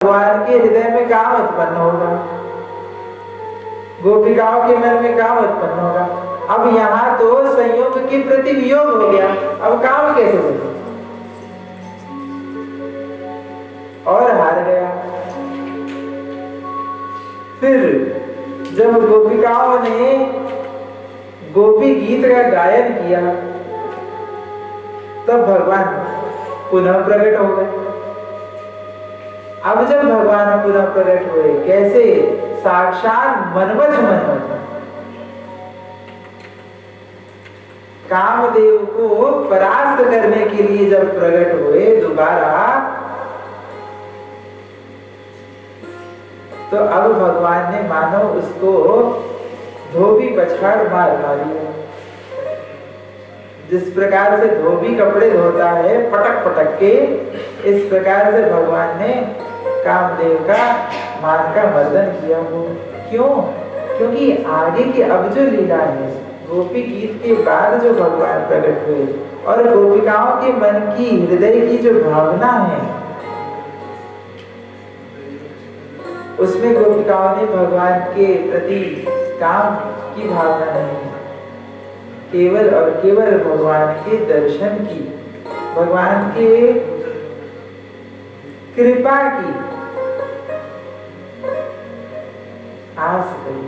भगवान के हृदय में काम उत्पन्न होगा, गोपिकाओं के मन में काम उत्पन्न होगा। अब यहाँ तो संयोग के प्रति वियोग हो गया, अब काम कैसे बने? और हार गया। फिर जब गोपिकाओं ने गोपी गीत का गायन किया तब भगवान पुनः प्रकट हो गए। अब जब भगवान पुनः प्रकट हुए, कैसे? साक्षात मनमथ कामदेव को परास्त करने के लिए जब प्रकट हुए दोबारा, तो अब भगवान ने मानो उसको धोबी पछाड़ मार दिया। जिस प्रकार से धोबी कपड़े धोता है पटक पटक के, इस प्रकार से भगवान ने कामदेव का मान का मर्दन किया। हो क्यों? क्योंकि आगे की अब जो लीला है, गोपी गीत के बाद जो भगवान प्रकट हुए और गोपिकाओं के मन की, हृदय की जो भावना है, उसमें गोपिकाओं ने भगवान के प्रति काम की भावना नहीं, केवल और केवल भगवान के दर्शन की, भगवान के कृपा की आस करी।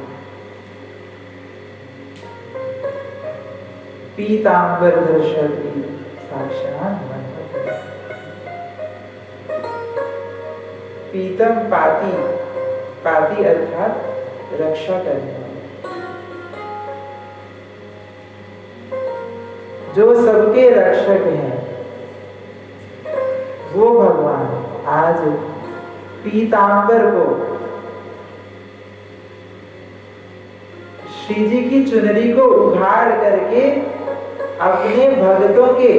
पीतांबर दर्शती साक्षात मनमथ। पीतम पाती, पाती अर्थात रक्षा करने वाला, जो सबके रक्षक हैं, वो भगवान आज पीतांबर को, श्री जी की चुनरी को उघाड़ करके अपने भक्तों के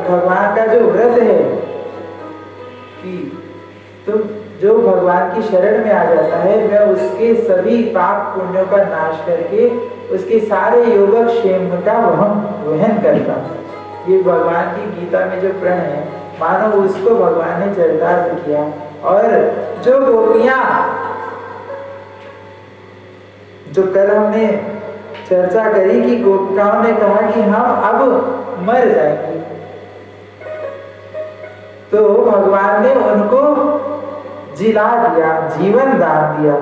भगवान का जो व्रत है कि तुम जो भगवान की शरण में आ जाता है, मैं उसके सभी पाप पुण्यों का नाश करके उसके सारे योगक्षेम का वहन करता हूँ। ये भगवान की गीता में जो प्रण है, मानो उसको भगवान ने चरितार्थ किया। और जो गोपियां, जो कल हमने चर्चा करी कि गोपिकाओं ने कहा कि हम अब मर जाएंगे, तो भगवान ने उनको जिला दिया, जीवन दान दिया।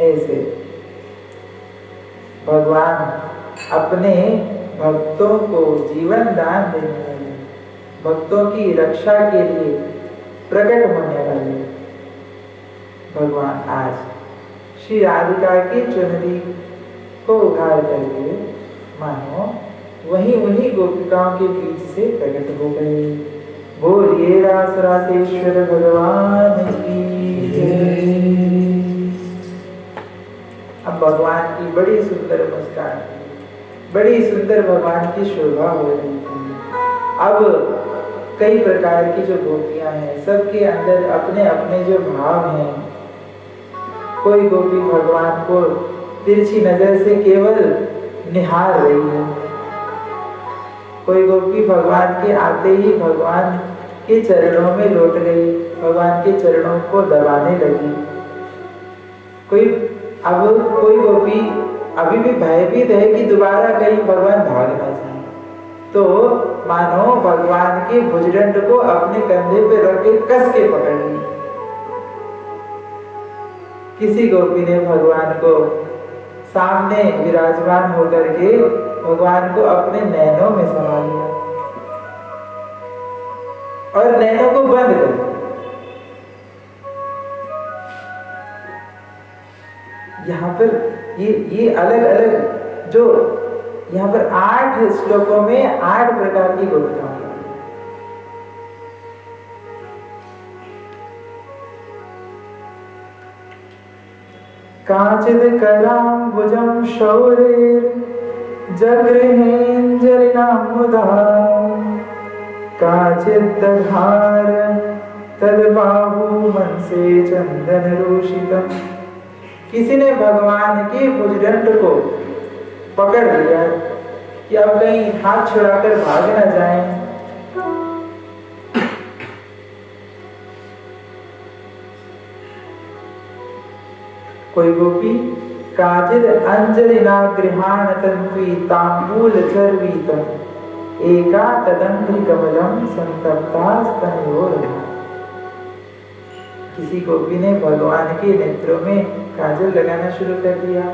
ऐसे भगवान अपने भक्तों को जीवन दान देने वाले, भक्तों की रक्षा के लिए प्रकट होने वाले भगवान आज श्री राधिका की चुनरी को उघाड़ करके मानो वहीं उन्हीं गोपिकाओं के बीच से प्रकट हो गए। बोलिए रास रासेश्वर भगवान की जय। अब भगवान की बड़ी सुंदर मुस्कान, बड़ी सुंदर भगवान की शोभा हो रही थी। अब कई प्रकार की जो गोपियां हैं, सबके अंदर अपने अपने जो भाव हैं। कोई गोपी भगवान को तिरछी नजर से केवल निहार रही है, कोई गोपी भगवान के आते ही भगवान के चरणों में लौट गई, भगवान के चरणों को दबाने लगी। कोई गोपी अभी भी भयभीत है कि दोबारा कहीं भगवान भाग ना जाए, तो मानो भगवान के भुजदंड को अपने कंधे पे रख के कस के पकड़ ली। किसी गोपी ने भगवान को सामने विराजमान होकर के भगवान को अपने नैनों में समा लिया और नैनों को बंद कर दिया। यहाँ पर ये अलग अलग जो यहाँ पर 8 श्लोकों में 8 प्रकार की गोपिकाएं। काचिद कराम्बुजं शौरेर जगृहेञ्जलिनामुदा काचिद दधार तद्बाहु मनसे चंदनरूषितम्। किसी ने भगवान के भुजदंड को पकड़ लिया कि अब कहीं हाथ छुड़ाकर भाग न जाएं, कोई गोपी काजिद अंजलिना गृहाण तन्वी तांबूल चर्वीतम एका तदंघ्रि कमलम संतप्तास्तनयोर। किसी गोपी ने भगवान के नेत्रों में काजल लगाना शुरू कर दिया।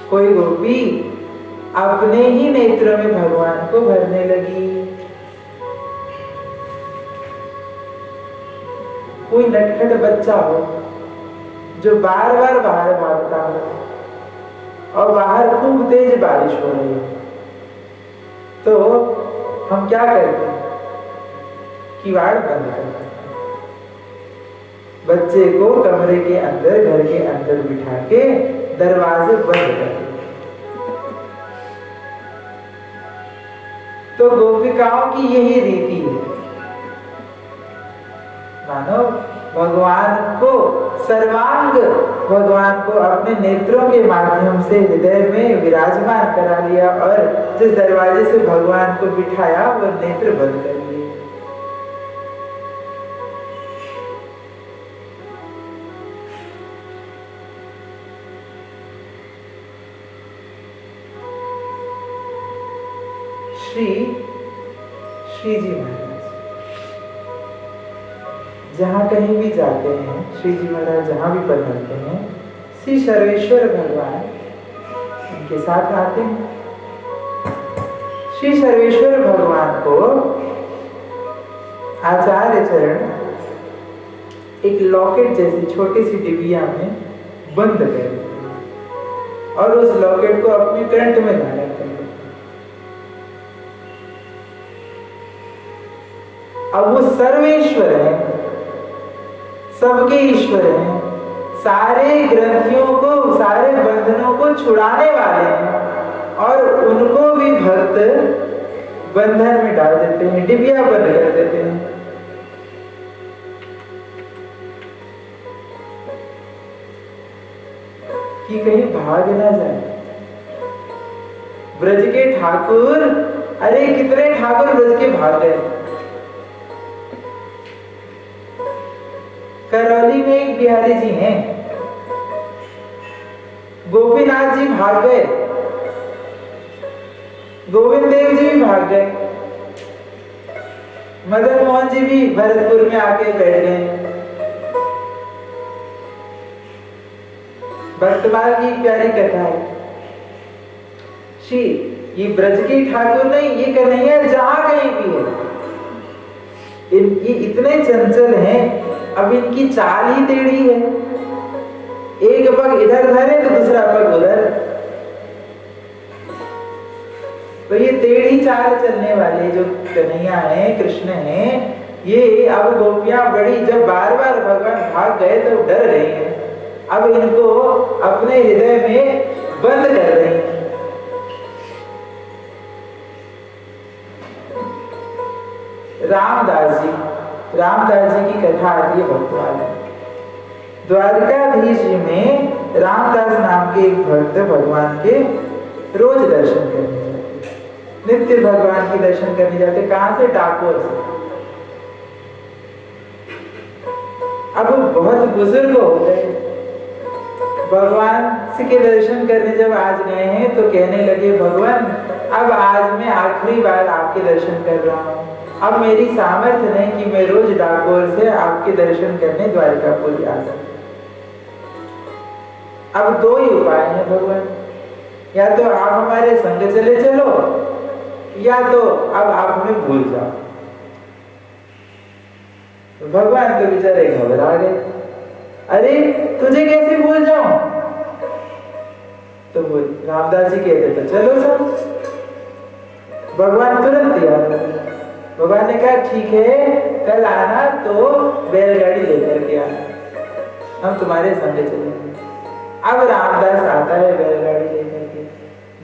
कोई गोपी अपने ही नेत्रों में भगवान को भरने लगी। कोई नटखट बच्चा हो जो बार बार बाहर भागता हो और बाहर खूब तेज बारिश हो रही है, तो हम क्या करते हैं? किवाड़ बंद करते हैं, बच्चे को कमरे के अंदर, घर के अंदर बिठा के दरवाजे बंद कर देते। तो गोपिकाओं की यही रीति है। मानो भगवान को सर्वांग, भगवान को अपने नेत्रों के माध्यम से हृदय में विराजमान करा लिया और जिस दरवाजे से भगवान को बिठाया वो नेत्र बंद कर लिए। श्री जी महाराज जहाँ कहीं भी जाते हैं, श्री जी महाराज जहाँ भी पधारते हैं, श्री सर्वेश्वर भगवान उनके साथ आते हैं। श्री सर्वेश्वर भगवान को आचार्य चरण एक लॉकेट जैसी छोटी सी डिबिया में बंद कर देते हैं और उस लॉकेट को अपने कंठ में धारण कर देते हैं। अब वो सर्वेश्वर है, सबके ईश्वर हैं, सारे ग्रंथियों को, सारे बंधनों को छुड़ाने वाले हैं और उनको भी भक्त बंधन में डाल देते हैं, डिबिया बंद कर देते हैं। कि कहीं भाग ना जाए। ब्रज के ठाकुर, अरे कितने ठाकुर ब्रज के भाग गए। करौली में एक बिहारी जी हैं, गोपीनाथ जी भाग गए, गोविंद देव जी भी भाग गए, मदन मोहन जी भी भरतपुर में आके बैठ गए। वर्तमान की प्यारी कथा है। श्री ये ब्रज के ठाकुर नहीं, ये कन्हैया जहां कहीं भी है, ये इतने चंचल हैं। अब इनकी चाल ही टेढ़ी है, एक पग इधर धरे तो दूसरा पग उधर। तो ये टेढ़ी चाल चलने वाले जो कन्हैया हैं, कृष्ण हैं, ये अब गोपियां बड़ी जब बार बार भगवान भाग गए तो डर रही हैं। अब इनको अपने हृदय में बंद कर रही हैं। रामदास जी की कथा आती है भक्तवाल में। द्वारकाधीश जी में रामदास नाम के एक भक्त भगवान के रोज दर्शन करने जाते, नित्य भगवान के दर्शन करने जाते। कहां से? डाकोर से। अब बहुत बुजुर्ग हो गए, भगवान के दर्शन करने जब आज गए हैं तो कहने लगे, भगवान अब आज मैं आखिरी बार आपके दर्शन कर रहा हूँ, अब मेरी सामर्थ्य नहीं कि मैं रोज डाकोर से आपके दर्शन करने द्वारकापुरी आ सकूं। अब दो ही उपाय हैं भगवान, या तो आप हमारे संग चले चलो, या तो अब आप हमें भूल जाओ। तो भगवान के बेचारे घबरा गए, अरे तुझे कैसे भूल जाऊं? तो वो रामदास जी कहते तो चलो सब। भगवान तुरंत तैयार हो। भगवान ने कहा ठीक है, कल आना तो बैलगाड़ी लेकर के आना, हम तुम्हारे संग चलेंगे। अब रामदास आता है बैलगाड़ी लेकर के।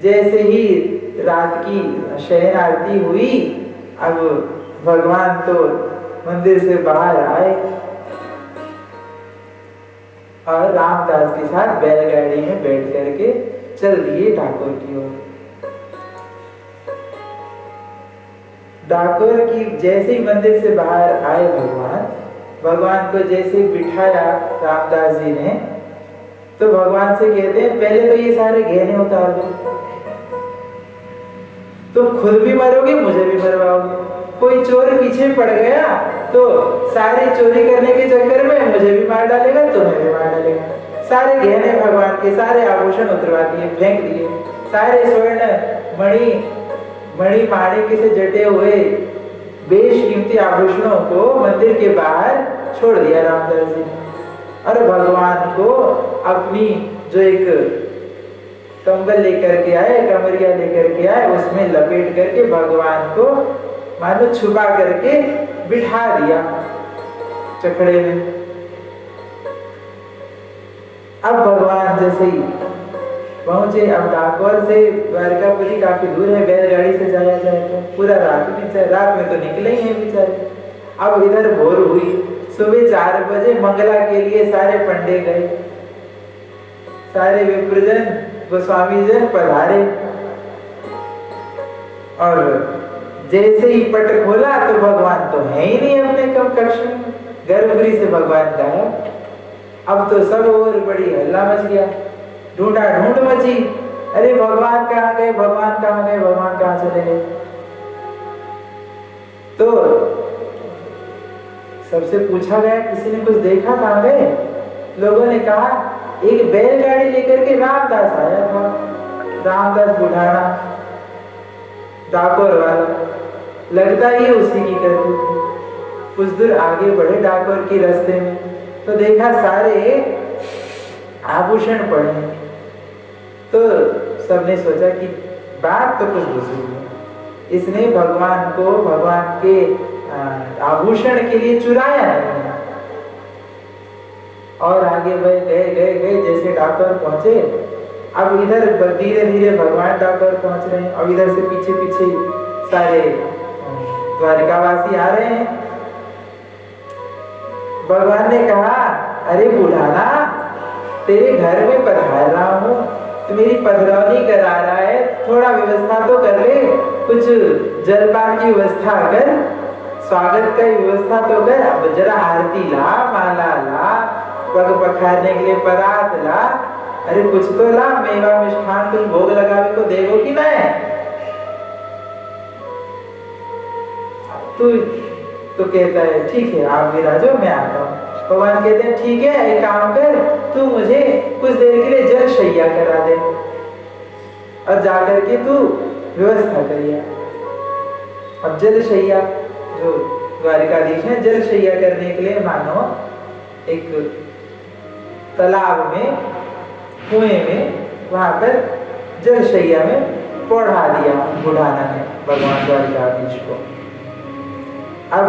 जैसे ही रात की शयन आरती हुई, अब भगवान तो मंदिर से बाहर आए और रामदास के साथ बैलगाड़ी में बैठ करके चल दिए डाकोर की ओर। डाकोर की जैसे ही मंदिर से बाहर आए भगवान को जैसे बिठाया रामदास जी ने, तो भगवान से कहते हैं पहले तो ये सारे गहने उतार दो, तुम खुद भी मरोगे मुझे भी मरवाओगे। कोई चोर पीछे पड़ गया तो सारे चोरी करने के चक्कर में मुझे भी मार डालेगा, तुम्हें भी मार डालेगा। सारे गहने भगवान के, सारे आभूषण उतरवा दिए, फेंक दिए, सारे स्वर्ण मणि माणिक से जटे हुए बेशकीमती आभूषणों को मंदिर के बाहर छोड़ दिया रामदास जी ने। और भगवान को अपनी जो एक कंबल लेकर के आए, कमरिया लेकर के आए, उसमें लपेट करके भगवान को मानो छुपा करके बिठा दिया चखड़े में। अब भगवान जैसे ही पहुंचे, अब डाकोर से द्वारकापुरी काफी दूर है, बैलगाड़ी से जाया जाए तो पूरा रात में तो निकले ही हैं बेचारे। अब इधर भोर हुई, सुबह 4 बजे मंगला के लिए सारे पंडे गए, सारे विप्रजन गोस्वामी जन पधारे। और जैसे ही पट खोला तो भगवान तो है ही नहीं अपने कक्ष में, गर्भगृह से भगवान गायब। अब तो सब और बड़ी हल्ला मच गया, ढूंढा ढूंढ मची, अरे भगवान कहाँ गए, भगवान कहाँ गए, भगवान कहाँ चले गए। तो सबसे पूछा गया, किसी ने कुछ देखा, कहाँ गए? लोगों ने कहा एक बैलगाड़ी लेकर के रामदास आया था, रामदास बुढ़ाना डाकोर वाला, लगता ही उसी की करती थी। कुछ दूर आगे बढ़े डाकोर के रास्ते में तो देखा सारे आभूषण पड़े हैं। तो सबने सोचा कि बात तो कुछ दूसरी है, इसने भगवान को भगवान के आभूषण के लिए चुराया नहीं है। और आगे बढ़े गए जैसे डाकोर पहुंचे, अब इधर धीरे धीरे भगवान डाकोर पहुंच रहे हैं और इधर से पीछे पीछे सारे द्वारकावासी आ रहे हैं। भगवान ने कहा, अरे बुढ़ाना, तेरे घर में पधार रहा हूँ, तो मेरी पधरौनी करा रहा है, थोड़ा व्यवस्था तो कर ले, कुछ जलपान की व्यवस्था कर, स्वागत का व्यवस्था तो कर। अब जरा आरती ला, माला ला, पग पखारने के लिए परात ला, अरे कुछ तो ला, मेवा मिष्ठान कुछ भोग लगावे को देगो कि नहीं? तो कहता है ठीक है, आप भी राजो, मैं आता हूँ। भगवान कहते हैं ठीक है, एक काम कर, तू मुझे कुछ देर के लिए जल शैया करा दे और जाकर के तू व्यवस्था करिए। अब जल शैया, जो द्वारिकाधीश है, जल शैया करने के लिए मानो एक तालाब में, कुएं में, वहां पर जल शैया में पौढ़ा दिया बुढ़ाना ने भगवान द्वारिकाधीश को। अब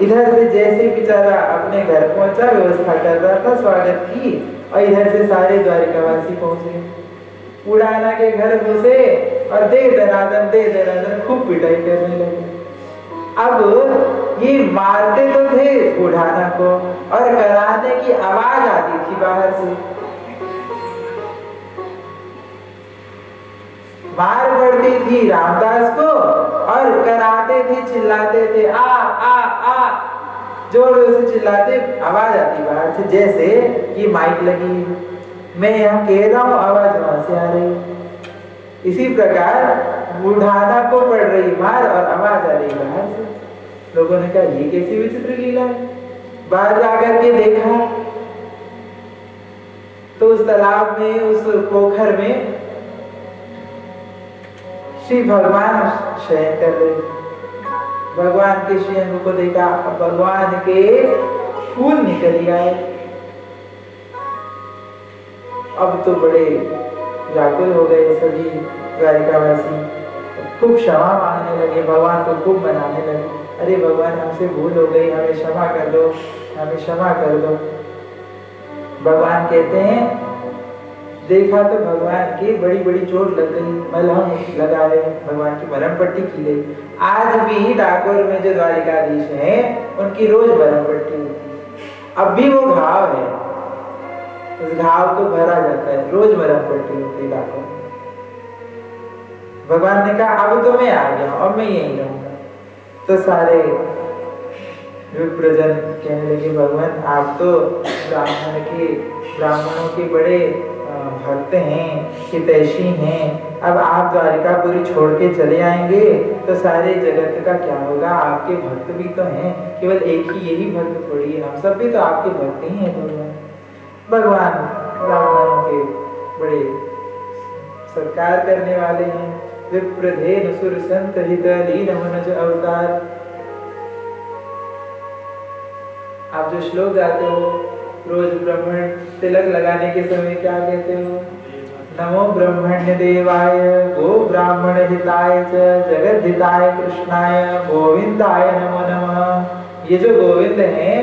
इधर से जैसे बेचारा अपने घर पहुंचा, व्यवस्था कर रहा था स्वागत की, और इधर से सारे द्वारिकावासी पहुंचे, बुढ़ाना के घर घुसे और दे दनादन खूब पिटाई करने लगे। अब ये मारते तो थे बुढ़ाना को और कराने की आवाज आती थी बाहर से, मार पड़ती थी रामदास को और कराते थे, चिल्लाते थे, आ आ आ, जोर से चिल्लाते, आवाज आती बाहर से, जैसे कि माइक लगी, मैं यहाँ कह रहा हूँ, आवाज वहां से आ रही। इसी प्रकार बुढ़ाना को पड़ रही मार और आवाज आ रही बाहर से। लोगों ने कहा ये कैसी विचित्र लीला है। बाहर जाकर के देखा तो उस तालाब में, उस पोखर में श्री भगवान शयन कर रहे। भगवान के शयन को देखा, भगवान के फूल निकल आए। अब तो बड़े व्याकुल हो गए सभी द्वारिकावासी, खूब क्षमा मांगने लगे, भगवान को खूब मनाने लगे, अरे भगवान हमसे भूल हो गई, हमें क्षमा कर दो, हमें क्षमा कर दो। भगवान कहते हैं, देखा तो भगवान की बड़ी बड़ी चोट लग गई, मलहम लगा रहे, भगवान की मरहम पट्टी की गई। आज भी डाकोर में जो द्वारिकाधीश हैं, उनकी रोज मरहम पट्टी होती है। अब भी वो घाव है, उस घाव को भरा जाता है, रोज मरहम पट्टी होती है डाकोर। भगवान ने कहा अब तो मैं आ गया, अब मैं यहीं रहूंगा। तो सारे विप्रजन कहने लगे भगवान आप तो ब्राह्मणों के बड़े भक्त हैं, हितैषी हैं। अब आप द्वारिकापुरी छोड़ के चले आएंगे तो सारे जगत का क्या होगा? आपके भक्त भी तो हैं, केवल एक ही यही भक्त थोड़ी है, हम सब भी तो आपके भक्त ही हैं। भगवान ब्राह्मणों के बड़े सत्कार करने वाले हैं। विप्रधेनु सुर संत हित लीन मनज अवतार। आप जो श्लोक गाते हो रोज ब्राह्मण तिलक लगाने के समय क्या कहते हो? नमो ब्रह्मण्य देवाय गो ब्राह्मण हिताय च जगत हिताय कृष्णाय गोविंदाय नमो नमः। ये जो गोविंद हैं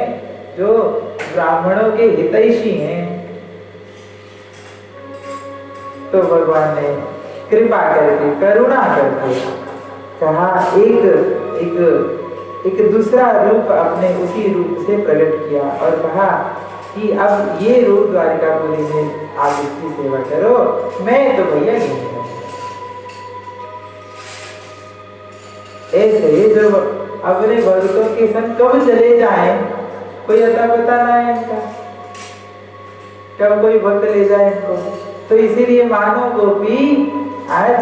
जो ब्राह्मणों के हितैषी हैं, तो भगवान ने कृपा करके करुणा करके कहा एक दूसरा रूप अपने उसी रूप से प्रकट किया और कहा कि अब ये रूप द्वारिकापुरी में आप इसकी सेवा करो, मैं तो भैया नहीं हूं। ऐसे जो अपने भक्तों के संग कब चले जाएं कोई अता पता ना है इनका, कब कोई भक्त ले जाए इनको। तो इसीलिए मानो गोपी आज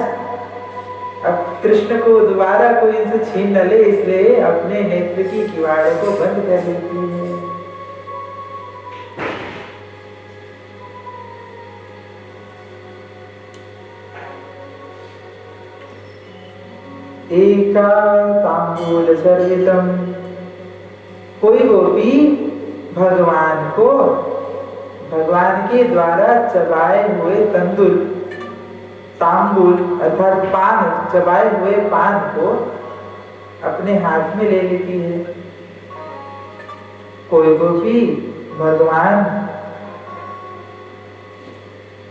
अब कृष्ण को दोबारा कोई इनसे छीन न ले, इसलिए अपने नेत्र की किवाड़ों को बंद कर देती है। एका तांबूल सर्वितम। कोई गोपी भगवान के द्वारा चबाए हुए तंदुल, तांबूल अर्थात पान, चबाए हुए पान को अपने हाथ में ले लेती है। कोई गोपी भगवान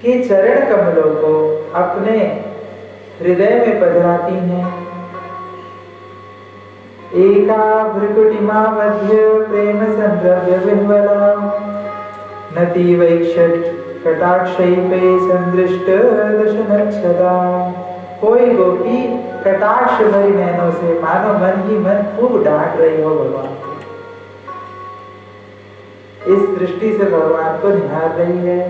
के चरण कमलों को अपने हृदय में पधराती हैं। एका भृकुटिमा मध्य प्रेम संद्रव्य विह्वला नति वैक्षत कटाक्षैपे संदृष्ट दशनच्छदा। कोई गोपी कटाक्ष भरी नैनों से मानो मन ही मन खूब डांट रही हो भगवान को, इस दृष्टि से भगवान को निहार रही है।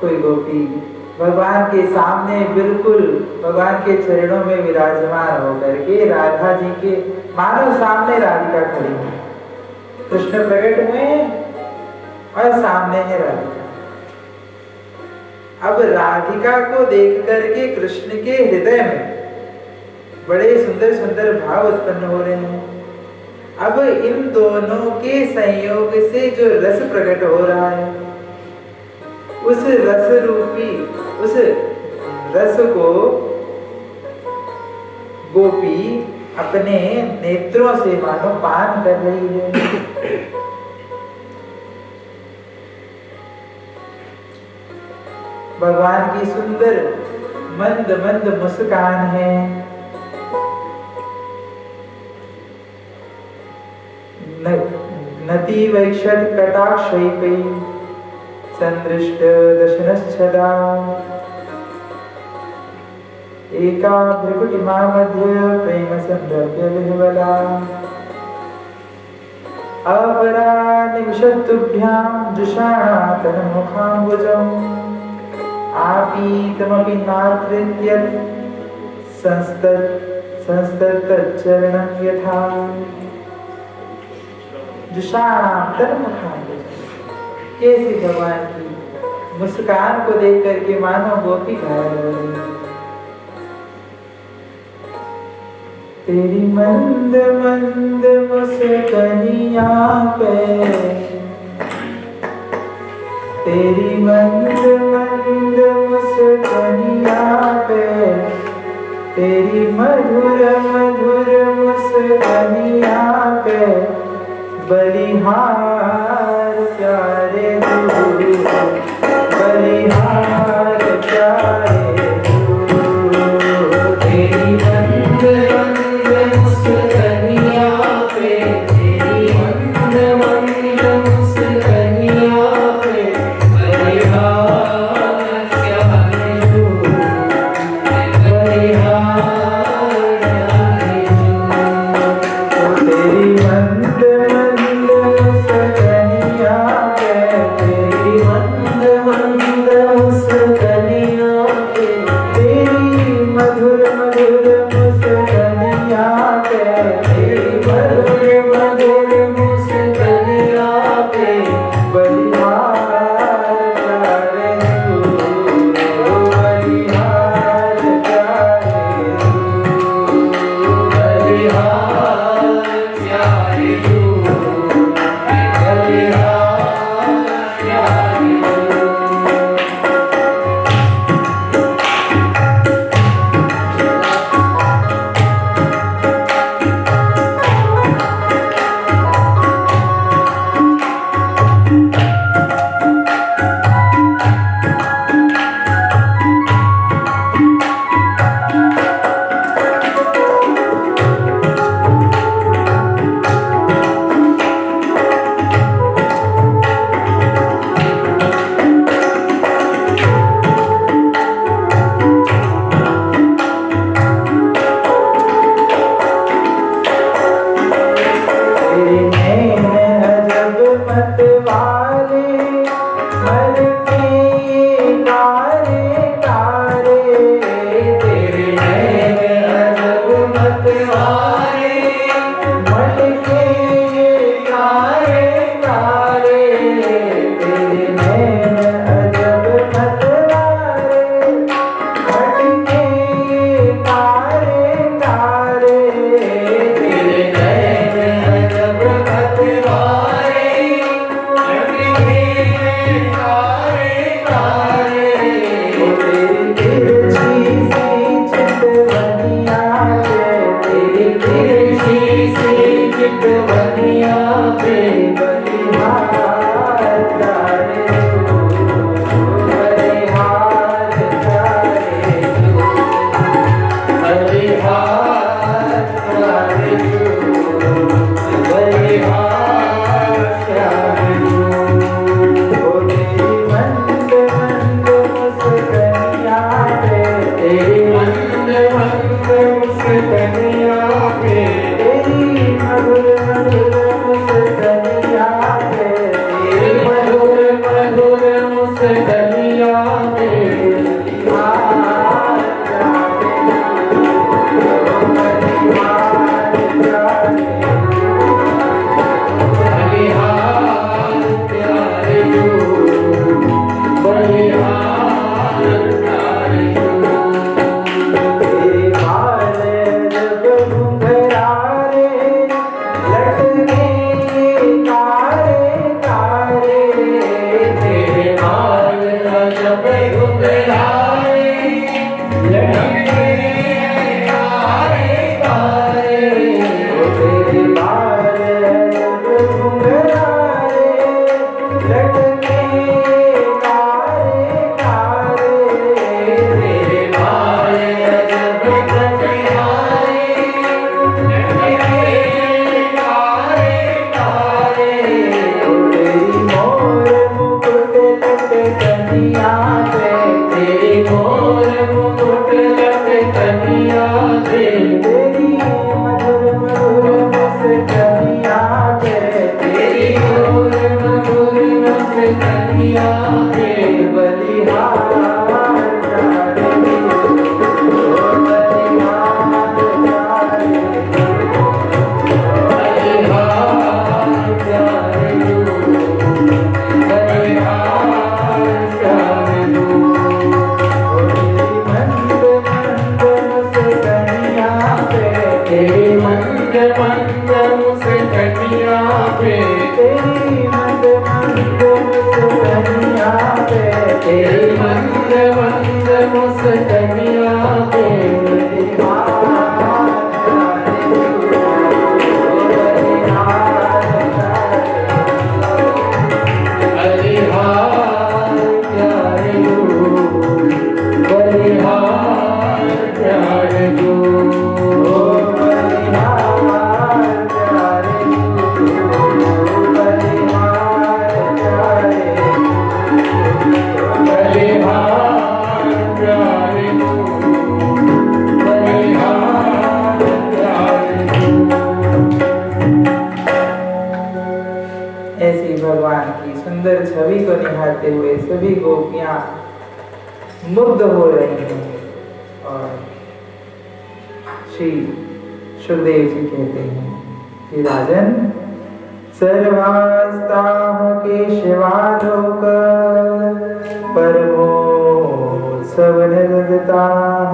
कोई गोपी भगवान के सामने बिल्कुल भगवान के चरणों में विराजमान होकर के राधा जी के मानो सामने राधिका खड़ी है। कृष्ण प्रकट हुए और सामने है राधिका। अब राधिका को देख करके कृष्ण के हृदय में बड़े सुंदर सुंदर भाव उत्पन्न हो रहे हैं। अब इन दोनों के संयोग से जो रस प्रकट हो रहा है, उस रस रूपी उस रस को गोपी अपने नेत्रों से मानो पान कर रही है। भगवान की सुंदर मंद मंद मुस्कान है। नति वैक्षत कटाक्षैपे संदृष्ट दशनच्छदा। एका भृकुटिमा मध्य प्रेम संद्रव्य विह्वला अपरा निमिषतुभ्यां जुषाणा तन्मुखाम्बुजम् आपीतमपि नाकृत्यत् संस्ततच्चरणं यथा जुषाणा तन्मुखाम्बुजम्। कैसी भगवान की मुस्कान को देख करके मानो गोपी घायल हो रही। तेरी मंद मंद मुस्कानिया पे, तेरी मंद मंद मुस्कानिया पे, तेरी मधुर मधुर मुस्कानिया पे बलिहार प्यारे तू, बलिहार प्यारे तू। तेरी मंद मंद मुस्कानिया पे, तेरी मंद मंद मुस्कानिया पे बलिहार जब घुंघराए लटके कारे कारे तेरे बाल जब घुंघराए लटके कारे कारे तेरे बाल जब घुंघराए लटके कारे कारे तेरी मोर मुकुट लटकनिया पे तेरी मोर मुकुट लटकनिया पे तेरी मधुर मधुर मुस्कानिया पे तेरी मोर मधुर मुस्कानिया पे बलिहार प्यारे ओ बलिहार प्यारे बलिहार प्यारे तू बलिहार प्यारे तू तेरी मंद मंद मुस्कानिया पे तेरी मंद मंद मुस्कानिया पे तेरी मंद मंद मुस्कानिया पे बलिहार प्यारे तू बलिहार प्यारे तू बलिहार प्यारे तू बलिहार प्यारे तू ऐसी भगवान की सुंदर छवि को निहारते हुए सभी गोपियां मुग्ध हो रही हैं। और श्री सुखदेव जी कहते हैं कि राजन, सर्वास्ताः केशवालोक परमोत्सवनिरताः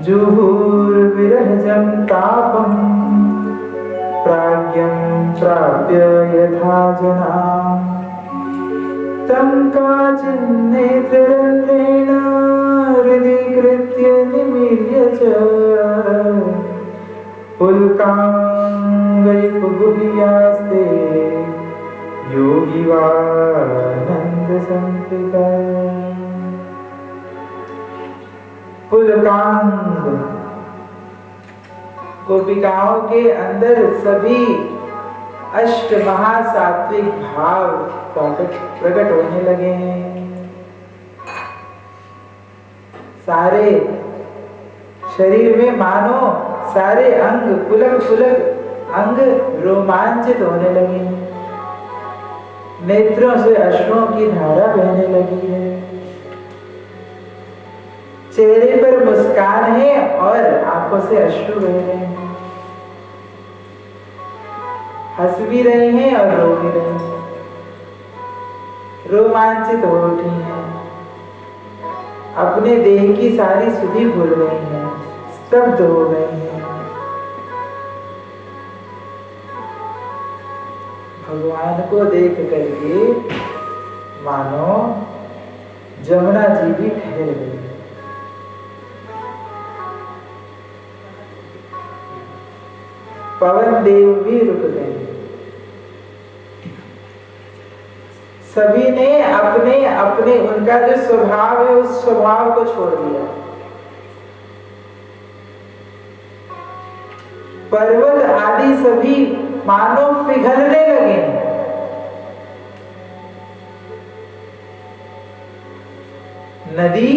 जुहुर्विरहजं तापं प्राज्ञं प्राप्य यथा जना तं काचिन्नेत्ररन्ध्रेण हृदि कृत्य निमील्य च पुलकाङ्गैर्बहुभियास्ते योगिवानन्दसंस्थिता। पुलकांग, गोपिकाओं के अंदर सभी अष्ट महासात्विक भाव प्रकट होने लगे हैं। सारे शरीर में मानो सारे अंग पुलक पुलक अंग रोमांचित होने लगे हैं। नेत्रों से अश्रुओं की धारा बहने लगी है। चेहरे पर मुस्कान है और आंखों से अश्रु बह रहे हैं। हंस भी रही हैं और रो भी रही हैं। रोमांचित हो उठी हैं। अपने देह की सारी सुधि भूल गई हैं, स्तब्ध हो गई हैं। भगवान को देख करके मानो जमुना जी भी ठहर गई। पवन देव भी रुक गए। सभी ने अपने अपने उनका जो स्वभाव है उस स्वभाव को छोड़ दिया। पर्वत आदि सभी मानो पिघलने लगे। नदी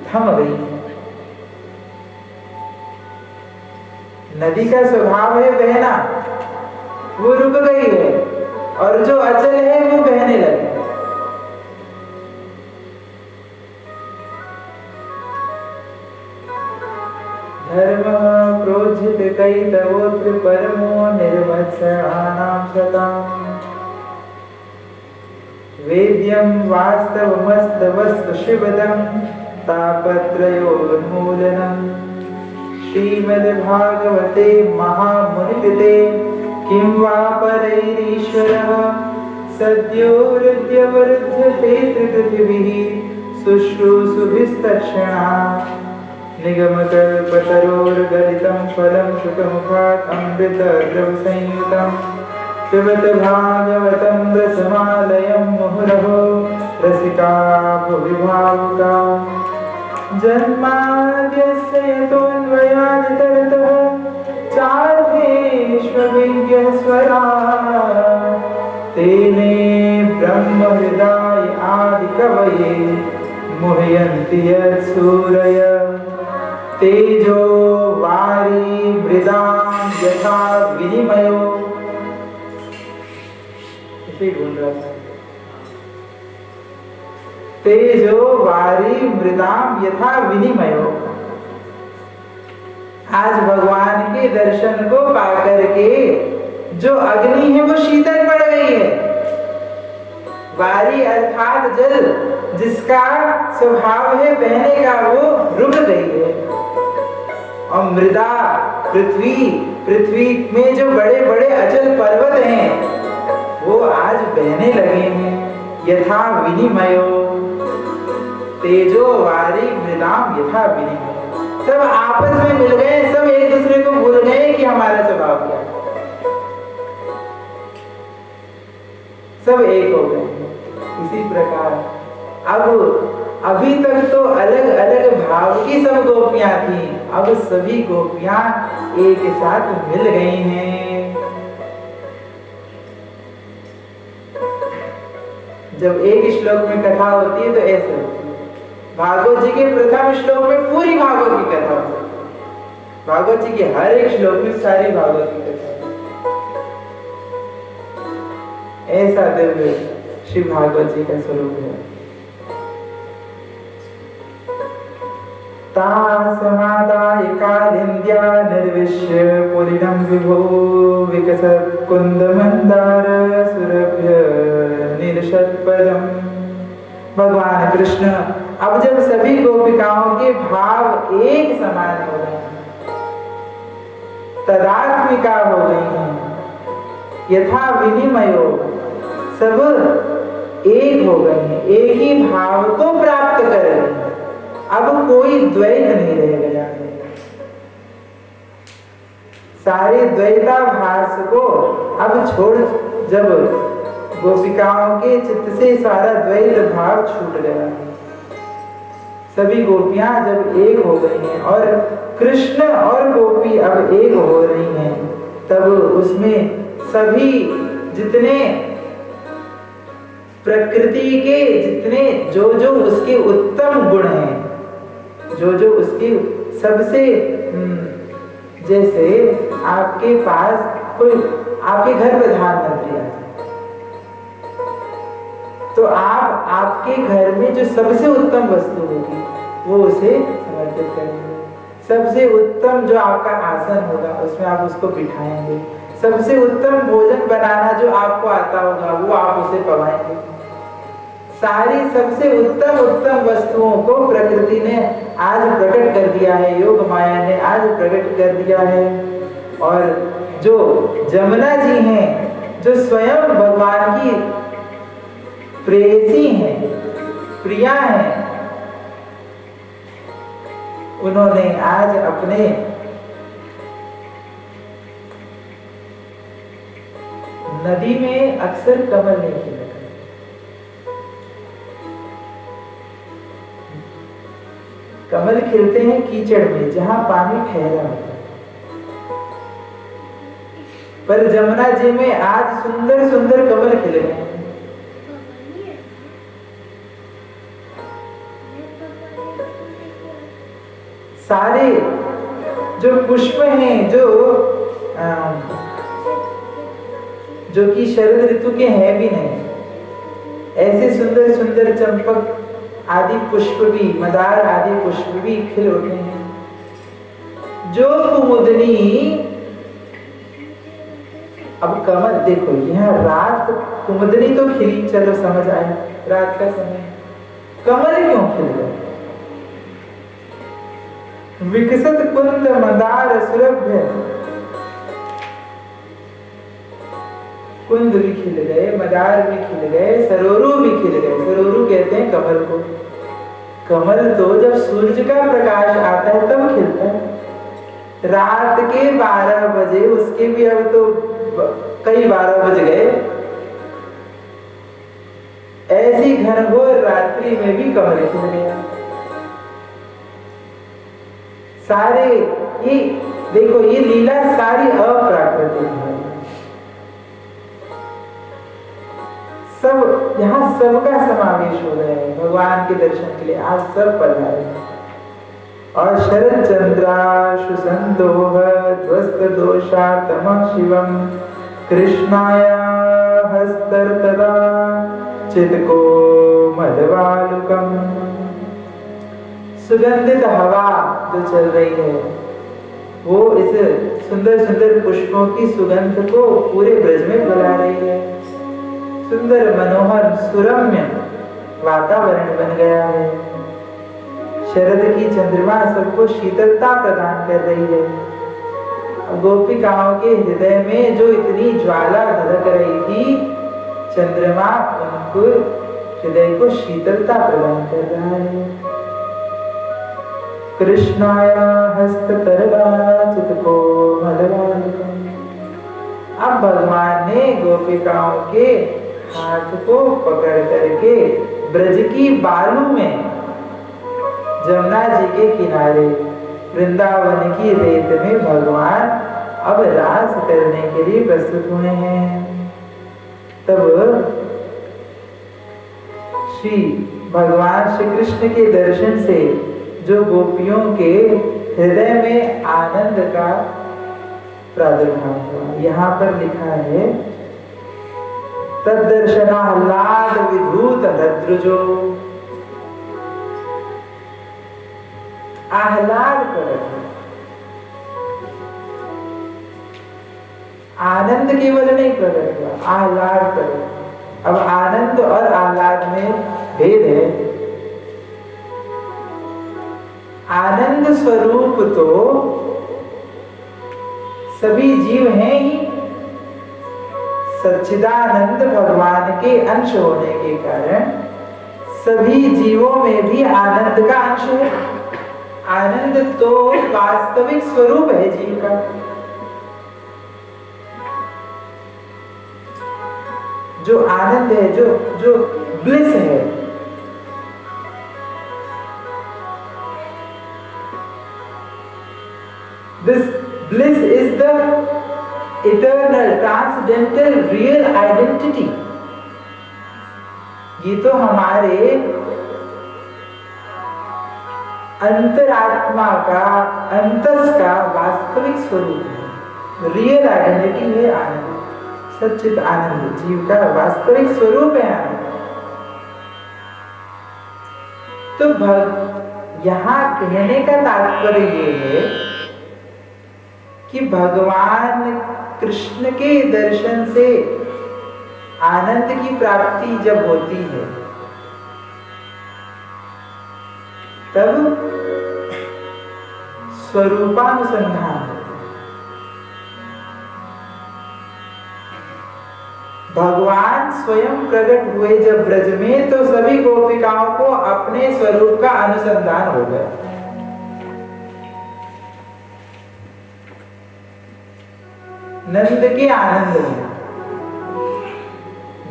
थम गई। नदी का स्वभाव है बहना, वो रुक गई है और जो अचल है वो बहने लगे। धर्म प्रोज्झित कैतवोत्र परमो निर्वत्सराणां सताम् वेद्यं वास्तवमस्तवस्तु शिवदं तापत्रयोन्मूलनम् श्रीमद्भागवते महामुनिकृते किं वा परैरीश्वरः सद्योरुद्यवरुध्यते त्रिपृथिवीः शुश्रूषुभिस्तक्षणा निगमकल्पतरोर्गलितं फलं शुकमुखात् अमृतद्रवसंयुतं पिबत भागवतं रसमालयं मुहुरहो रसिका भुवि भावुका जन्माद्यस्य यतोऽन्वयादितरतः चार्थेष्वभिज्ञस्वराः तेने ब्रह्महृदाय आदिकवये मुह्यन्ति यत्सूरयः तेजो वारी मृदां यथा विनिमयो। इसे ढूंढ रहा था। तेजो वारी मृदाम यथा विनिमयो। आज भगवान के दर्शन को पाकर के जो अग्नि है वो शीतल पड़ गई है। वारी अर्थात जल जिसका स्वभाव है बहने का वो रुक गई है। और मृदा पृथ्वी में जो बड़े बड़े अचल पर्वत हैं वो आज बहने लगे हैं। यथा विनिमयो तेजो वारी मृदाम यथा विनिमयो। सब आपस में मिल गए, सब एक दूसरे को भूल गए कि हमारा स्वभाव क्या है, सब एक हो गए। इसी प्रकार अब अभी तक तो अलग अलग भाव की सब गोपियां थी, अब सभी गोपियां एक साथ मिल गई हैं। जब एक श्लोक में कथा होती है तो ऐसे होती है। भागवत जी के प्रथम श्लोक में पूरी भागवत की कथा होती है। भागवत जी के हर एक श्लोक में सारी भागवत की कथा। ऐसा दिव्य श्री भागवत जी का स्वरूप है। तासमादाय कालिन्द्या निर्विश्य पुलिनं विभो विकसत् कुन्दमन्दार सुरभ्य निरशत्पदम्। भगवान कृष्ण अब जब सभी गोपिकाओं के भाव एक समान हो गए, तदात्मिका हो गई हैं, यथा विनिमयो सब एक हो गए हैं, एक ही भाव को प्राप्त कर रहे हैं। अब कोई द्वैत नहीं रह गया है। सारे द्वैताभास को अब छोड़, जब गोपिकाओं के चित्त से सारा द्वैत भाव छूट गया, सभी गोपियां जब एक हो गई हैं और कृष्ण और गोपी अब एक हो रही हैं, तब उसमें सभी जितने प्रकृति के जितने जो जो उसके उत्तम गुण हैं, जो जो उसकी सबसे, जैसे आपके पास कोई आपके घर प्रधानमंत्री आ जाए तो आप आपके घर में जो सबसे उत्तम वस्तु होगी वो उसे समर्पित करेंगे। सबसे उत्तम जो आपका आसन होगा उसमें आप उसको बिठाएंगे। सबसे उत्तम भोजन बनाना जो आपको आता होगा वो आप उसे पवाएंगे। सारी सबसे उत्तम वस्तुओं को प्रकृति ने आज प्रकट कर दिया है, योग माया ने आज प्रकट कर दिया है। और जो जमुना जी हैं, जो स्वयं भगवान की प्रेयसी हैं, प्रिया हैं, उन्होंने आज अपने नदी में अक्सर कमल नहीं खिला। कमल खिलते हैं कीचड़ में जहां पानी ठहरा होता है, पर जमुना जी में आज सुंदर सुंदर कमल खिले हैं। सारे जो पुष्प हैं जो कि शरद ऋतु के हैं भी नहीं, ऐसे सुंदर सुंदर चंपक आदि पुष्प भी, मदार आदि पुष्प भी खिल उठे हैं। जो कुमुदनी, अब कमल देखो यहाँ रात कुमुदनी तो खिली, चलो समझ आया, रात का समय, कमल क्यों खिल गए? विकसित कुंद मदार सुरभ्य, कुंद भी खिल गए, मदार भी खिल गए, सरोरू भी खिल गए। सरोरू कहते हैं कमल को। कमल तो जब सूरज का प्रकाश आता है तब खिलता है। रात के 12 बजे, उसके भी अब तो कई 12 बज गए, ऐसी घनघोर रात्रि में भी कमल खिल गया। सारे ये देखो, ये लीला सारी अप्राकृतिक है। सब यहाँ सबका समावेश हो गया है भगवान के दर्शन के लिए। आज सब पधारे हैं। और शरद चंद्राशु संदोह ध्वस्त दोषा तम शिवम कृष्णाया हस्तर्तदा चितको मदवालुकम। सुगंधित हवा जो चल रही है वो इस सुंदर सुंदर पुष्पों की सुगंध को पूरे ब्रज में फैला रही है। सुंदर मनोहर सुरम्य वातावरण बन गया है। शरद की चंद्रमा सबको शीतलता प्रदान कर रही है। गोपिकाओं के हृदय में जो इतनी ज्वाला धधक रही थी, चंद्रमा उनको हृदय को शीतलता प्रदान कर रहा है। कृष्णाया हस्ततरला चितको मदवालुकम। अब भगवान ने गोपिकाओं के हाथ को पकड़ करके ब्रज की बालू में, जमुना जी के किनारे, वृंदावन की रेत में भगवान अब रास करने के लिए प्रस्तुत हुए हैं। तब श्री भगवान श्री कृष्ण के दर्शन से जो गोपियों के हृदय में आनंद का प्रादुर्भाव हुआ। यहाँ पर लिखा है तद्दर्शनाह्लाद विधूत हृद्रजो। आह्लाद प्रकट, आनंद केवल नहीं प्रकट हुआ, आह्लाद प्रकट। अब आनंद और आह्लाद में भेद है। आनंद स्वरूप तो सभी जीव हैं ही। सच्चिदानंद भगवान के अंश होने के कारण सभी जीवों में भी आनंद का अंश है। आनंद तो वास्तविक स्वरूप है जीव का। जो आनंद है, जो ब्लिस है, this bliss is the eternal, transcendental, real identity. ये तो हमारे अंतरात्मा का, अंतस का वास्तविक स्वरूप है। रियल आइडेंटिटी है आनंद, सच्चित आनंद। जीव का वास्तविक स्वरूप है आनंद। तो यहाँ कहने का तात्पर्य ये है कि भगवान कृष्ण के दर्शन से आनंद की प्राप्ति जब होती है, तब स्वरूपानुसंधान होता है। भगवान स्वयं प्रकट हुए जब ब्रज में, तो सभी गोपिकाओं को अपने स्वरूप का अनुसंधान हो गया। नंद के आनंद में,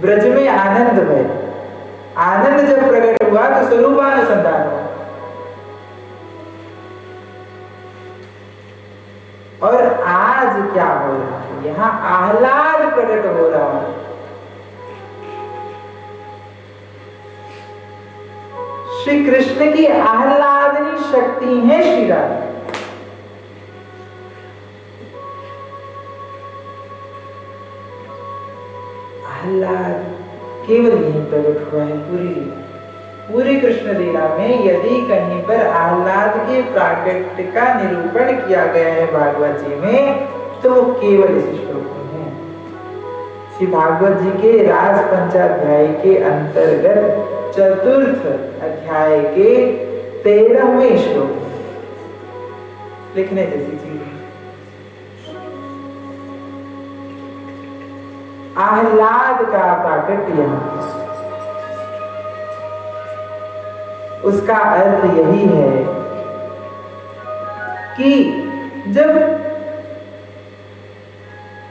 ब्रज में आनंद में, आनंद जब प्रकट हुआ तो स्वरूपानुसंधान हुआ। और आज क्या हो रहा है? यहाँ आह्लाद प्रकट हो रहा है। श्री कृष्ण की आह्लादनी शक्ति है श्री राधा। आह्लाद केवल यही प्रकट हुआ है। पूरी कृष्ण लीला में यदि कहीं पर आह्लाद के प्राकट्य का निरूपण किया गया है भागवत जी में, तो वो केवल इस श्लोक में है। श्री भागवत जी के रास पंचाध्याय के अंतर्गत चतुर्थ अध्याय के 13वें श्लोक लिखने जैसी चीज है। आह्लाद का प्राकट्य यहाँ। उसका अर्थ यही है कि जब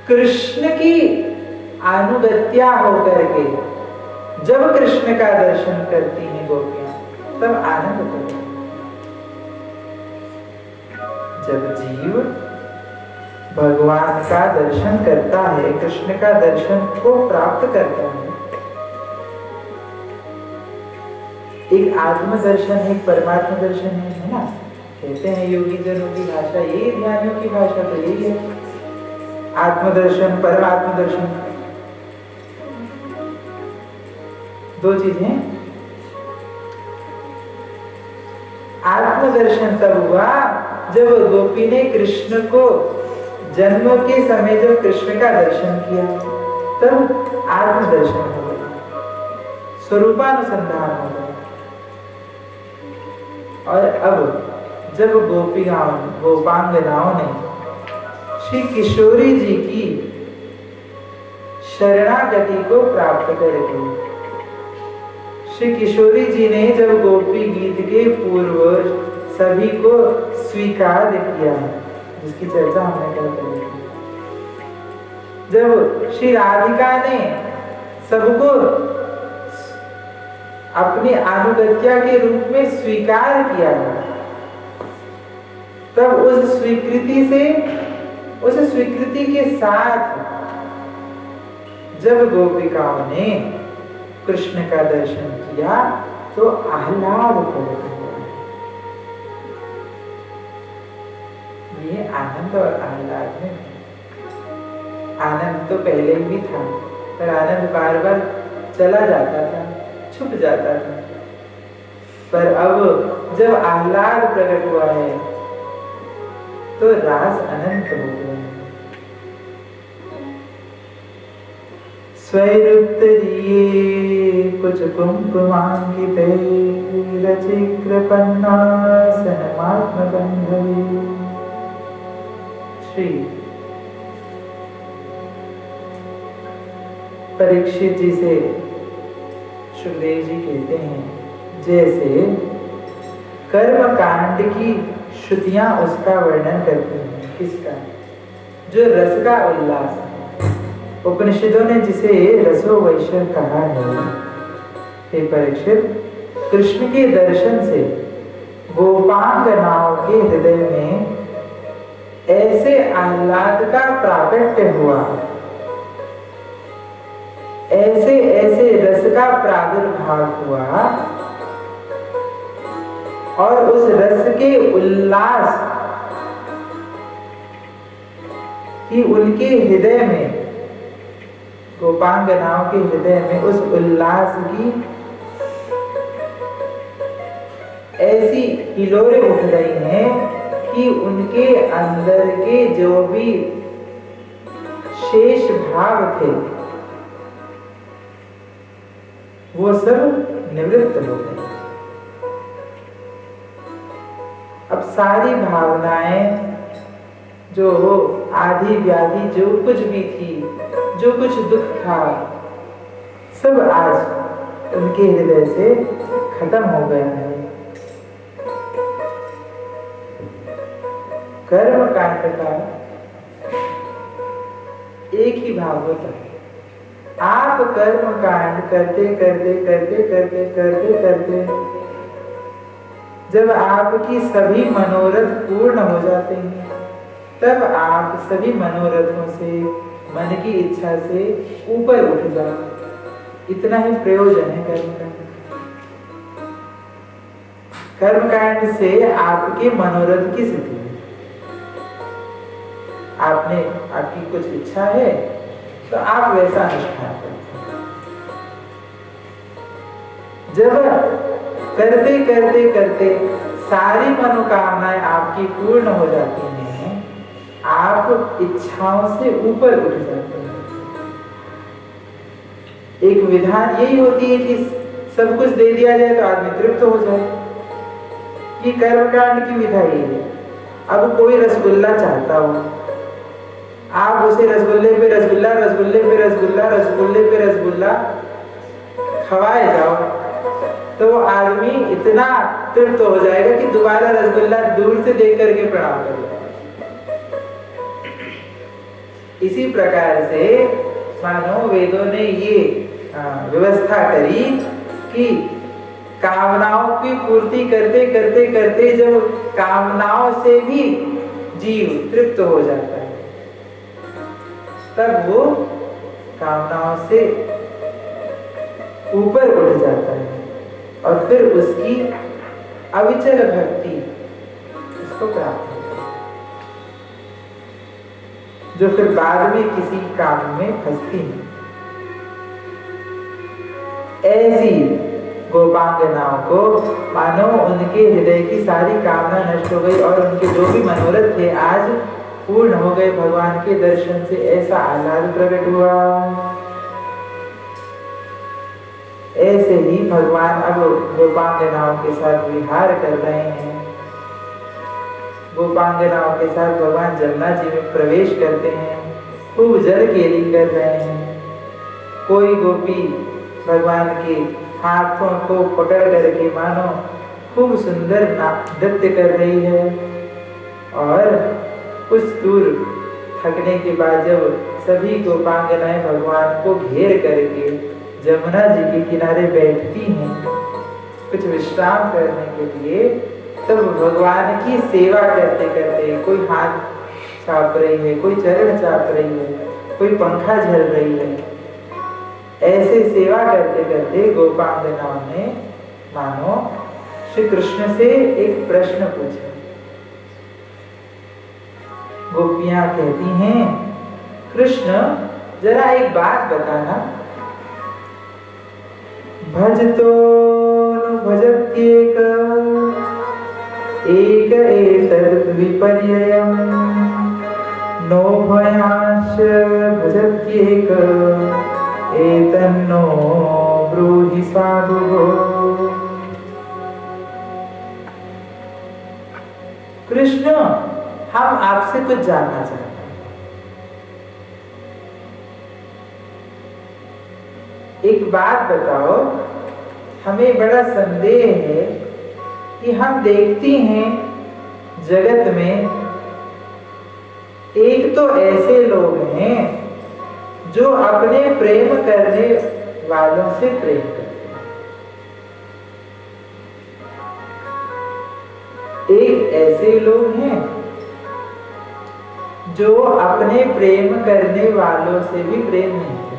कृष्ण की अनुगत्या होकर के जब कृष्ण का दर्शन करती हैं गोपियां, तब आनंद होता है। जब जीव भगवान का दर्शन करता है, कृष्ण का दर्शन को प्राप्त करता है, एक आत्म दर्शन है, एक परमात्मा दर्शन है ना। कहते हैं योगी जनों की भाषा यही, ध्यानियों की भाषा तो यही है, आत्मदर्शन परमात्मा दर्शन, दो चीजें। आत्मदर्शन तब हुआ जब गोपी ने कृष्ण को जन्म के समय जब कृष्ण का दर्शन किया, तब आत्मदर्शन हो गया, स्वरूपानुसंधान हो गया। और अब जब गोपांगनाओं ने श्री किशोरी जी की शरणागति को प्राप्त करके, श्री किशोरी जी ने जब गोपी गीत के पूर्व सभी को स्वीकार किया, जिसकी चर्चा हमने कल करी, जब श्री राधिका ने सबको अपनी अनुगत्या के रूप में स्वीकार किया, तब उस स्वीकृति के साथ जब गोपिकाओं ने कृष्ण का दर्शन किया तो आह्लाद प्रकट हुआ। ये आनंद और आह्लाद में, आनंद तो पहले भी था, पर आनंद बार बार चला जाता था, छुप जाता था, पर अब जब आह्लाद प्रकट हुआ है तो रास अनंत हो गया है। स्वैरुत्तरीये कुछ कुंकुमांकिते रचि कृपन्नासनमात्म बंधवे। श्री परीक्षित जी से सुखदेव जी कहते हैं, जैसे कर्म कांड की श्रुतियां उसका वर्णन करती हैं, किसका, जो रस का उल्लास है। उपनिषदों ने जिसे रसो वैश्य कहा है। हे परीक्षित, कृष्ण के दर्शन से गोपांगनाओं के हृदय में ऐसे आह्लाद का प्राकट्य हुआ, ऐसे ऐसे रस का प्रादुर्भाव हुआ, और उस रस के उल्लास की उनके हृदय में, गोपांगनाओं के हृदय में उस उल्लास की ऐसी हिलोरें उठ रही हैं कि उनके अंदर के जो भी शेष भाव थे वो सब निवृत्त हो गए। अब सारी भावनाएं, जो आधी व्याधि जो कुछ भी थी, जो कुछ दुख था, सब आज उनके हृदय से खत्म हो गया है। कर्म कांड का एक ही भाव होता है, आप कर्म कांड करते करते करते करते करते करते जब आपकी सभी मनोरथ पूर्ण हो जाते हैं, तब आप सभी मनोरथों से, मन की इच्छा से ऊपर उठ जाओ। इतना ही प्रयोजन है कर्मकांड। कर्मकांड से आपके मनोरथ की सिद्धि है। आपकी कुछ इच्छा है तो आप वैसा अनुष्ठान करते हैं। जब करते करते करते सारी मनोकामनाएं आपकी पूर्ण हो जाती हैं, आप इच्छाओं से ऊपर उठ जाते हैं। एक विधान यही होती है कि सब कुछ दे दिया जाए तो आदमी तृप्त हो जाए। ये कर्मकांड की विधा यही है। अब कोई रसगुल्ला चाहता हो, आप उसे रसगुल्ले पे रसगुल्ला, रसगुल्ले पे रसगुल्ला, रसगुल्ले पे रसगुल्ला खवाए जाओ तो वो आदमी इतना तृप्त हो जाएगा कि दोबारा रसगुल्ला दूर से देख करके प्रणाम कर लेगा। इसी प्रकार से मानो वेदों ने ये व्यवस्था करी कि कामनाओं की पूर्ति करते करते करते जब कामनाओं से भी जीव तृप्त हो जाता है तब वो कामनाओं से ऊपर उठ जाता है और फिर उसकी अविचल भक्ति उसको प्राप्त होती है, जो फिर बाद में किसी काम में फंसती है। ऐसी गोपांगनाओं को मानो उनके हृदय की सारी कामना नष्ट हो गई और उनके जो भी मनोरथ थे आज पूर्ण हो गए। भगवान के दर्शन से ऐसा आह्लाद प्रकट हुआ। ऐसे ही भगवान अब गोपांगनाओं के साथ विहार कर रहे हैं। गोपांगनाओं के साथ भगवान जमुना जी में प्रवेश करते हैं, खूब जल केली कर रहे हैं। कोई गोपी भगवान के हाथों को पकड़ करके मानो खूब सुंदर नृत्य कर रही है और कुछ दूर थकने के बाद जब सभी गोपांगनाएं भगवान को घेर करके जमुना जी के किनारे बैठती हैं कुछ विश्राम करने के लिए, तब भगवान की सेवा करते करते कोई हाथ चाप रही है, कोई चरण चाप रही है, कोई पंखा झल रही है। ऐसे सेवा करते करते गोपांगनाओं ने मानो श्री कृष्ण से एक प्रश्न पूछा। गोपियां कहती हैं, कृष्ण जरा एक बात बताना, भजतो भजत्येक एक एतद् विपर्ययम् नो भयांश भजत्येक एतन्नो ब्रूहि साधुः। कृष्ण हम आपसे कुछ जानना चाहते हैं। एक बात बताओ, हमें बड़ा संदेह है कि हम देखती हैं जगत में एक तो ऐसे लोग हैं जो अपने प्रेम करने वालों से प्रेम करते हैं, एक ऐसे लोग हैं जो अपने प्रेम करने वालों से भी प्रेम नहीं करते,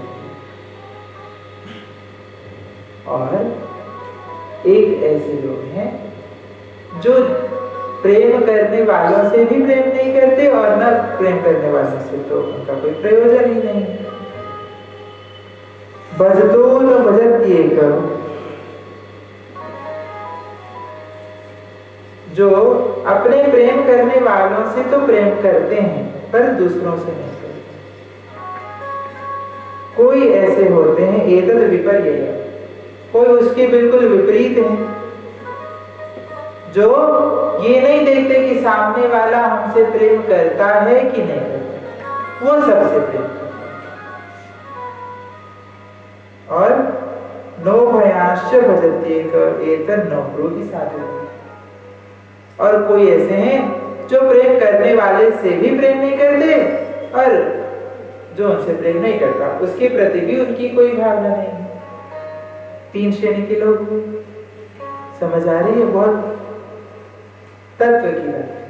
और एक ऐसे लोग हैं जो प्रेम करने वालों से भी प्रेम नहीं करते और न प्रेम करने वालों से तो उनका कोई प्रयोजन ही नहीं। भजतो न भजत्येक, जो अपने प्रेम करने वालों से तो प्रेम करते हैं पर दूसरों से नहीं करते। कोई ऐसे होते हैं एतद् विपर्यय, कोई उसके बिल्कुल विपरीत है, जो ये नहीं देखते कि सामने वाला हमसे प्रेम करता है कि नहीं करता, वो सबसे प्रेम करता है। और नो भयांश भजत्येक एतन्नो ब्रूहि साधुः, और कोई ऐसे हैं जो प्रेम करने वाले से भी प्रेम नहीं करते और जो उनसे प्रेम नहीं करता उसके प्रति भी उनकी कोई भावना नहीं है। 3 श्रेणी के लोग हुए। समझ आ रही है? बहुत तत्व की बात है।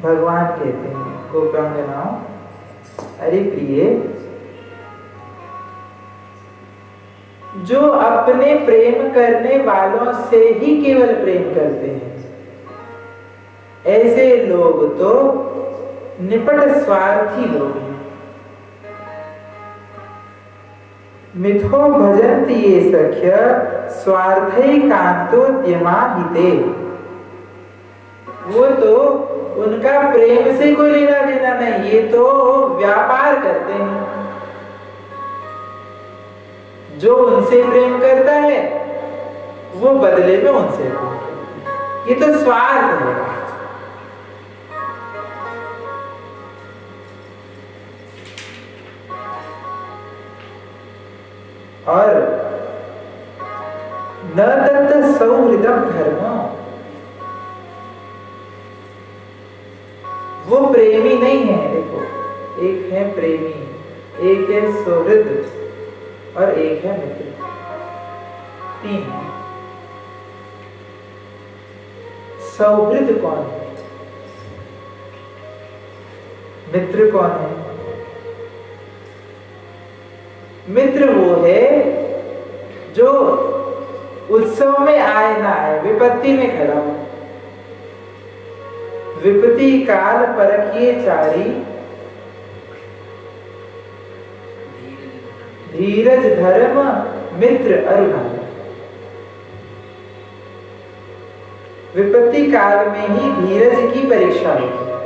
भगवान कहते हैं गोपांगनाओं, अरे प्रिय, जो अपने प्रेम करने वालों से ही केवल प्रेम करते हैं, ऐसे लोग तो निपट स्वार्थी लोग हैं। मिथो भजन्ति ये सख्य स्वार्थैकान्तोद्यमा हिते, वो तो उनका प्रेम से कोई लेना देना नहीं, ये तो व्यापार करते हैं। जो उनसे प्रेम करता है वो बदले में उनसे प्रेम करता है। ये तो स्वार्थ है। और न तत् सौहृदम धर्म, वो प्रेमी नहीं है। देखो, एक है प्रेमी, एक है सौहृद और एक है मित्र। तीन है। सौहृद कौन है? मित्र कौन है? मित्र वो है जो उत्सव में आए ना आए, विपत्ति में खड़ा हो। विपत्ति काल परखिए चारी, धीरज धर्म मित्र अरुणाई। विपत्ति काल में ही धीरज की परीक्षा होती है,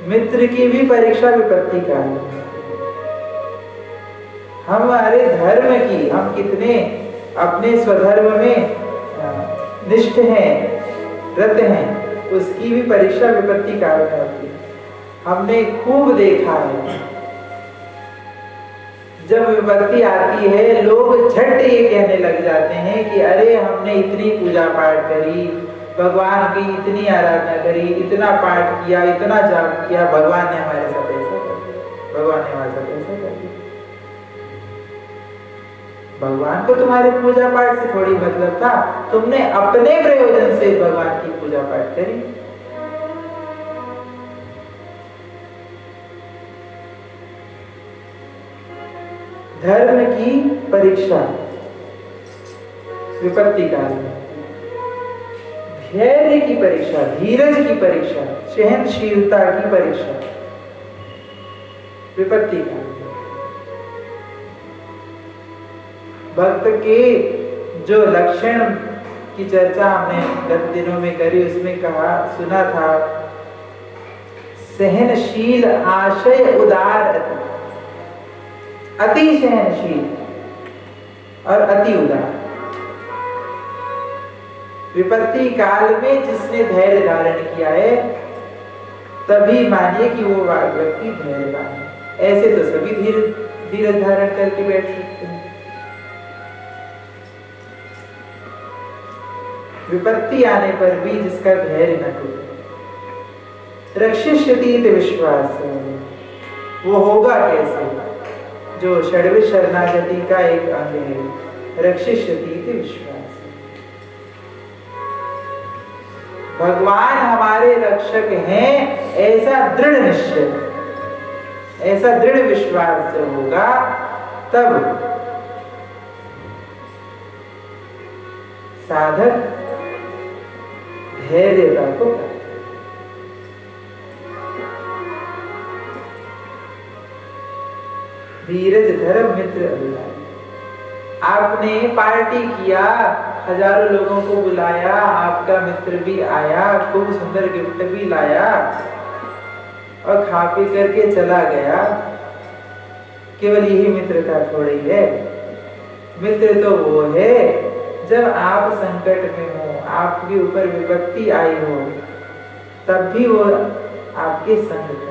मित्र की भी परीक्षा विपत्ति काल में। हमारे धर्म की, हम कितने अपने स्वधर्म में निष्ठ हैं, रत हैं, उसकी भी परीक्षा विपत्ति काल में होती है। हमने खूब देखा है, जब विपत्ति आती है लोग झट ये कहने लग जाते हैं कि अरे हमने इतनी पूजा पाठ करी, भगवान की इतनी आराधना करी, इतना पाठ किया, इतना जाप किया, भगवान ने हमारे साथ ऐसा कर दिया, भगवान ने हमारे साथ ऐसा कर दिया। भगवान को तुम्हारे पूजा पाठ से थोड़ी मतलब था, तुमने अपने प्रयोजन से भगवान की पूजा पाठ करी। धर्म की परीक्षा विपत्ति काल में, धैर्य की परीक्षा, धीरज की परीक्षा, सहनशीलता की परीक्षा विपत्ति काल में। भक्त के जो लक्षण की चर्चा हमने गत दिनों में करी, उसमें कहा, सुना था, सहनशील, आशय उदार, अति सहनशील और अति उदार। विपत्ति काल में जिसने धैर्य धारण किया है, तभी मानिए कि वो व्यक्ति धैर्यवान है। ऐसे तो सभी धीरज धारण करके बैठ सकते हैं। विपत्ति आने पर भी जिसका धैर्य न टूटे, रक्षिष्यति इति विश्वास, वो होगा कैसे? जो षड्विध शरणागति का एक अंग है, रक्षिष्यति इति विश्वास। भगवान हमारे रक्षक हैं, ऐसा दृढ़ निश्चय, ऐसा दृढ़ विश्वास जब होगा, तब साधक धैर्यता को प्राप्त। धीरज धर्म मित्र अरुणाई। आपने पार्टी किया, हजारों लोगों को बुलाया, आपका मित्र भी आया, खूब सुंदर गिफ्ट भी लाया और खा पी करके चला गया। केवल यही मित्रता थोड़ी है। मित्र तो वो है जब आप संकट में हो, आपके ऊपर विपत्ति आई हो, तब भी वो आपके संग खड़ा है।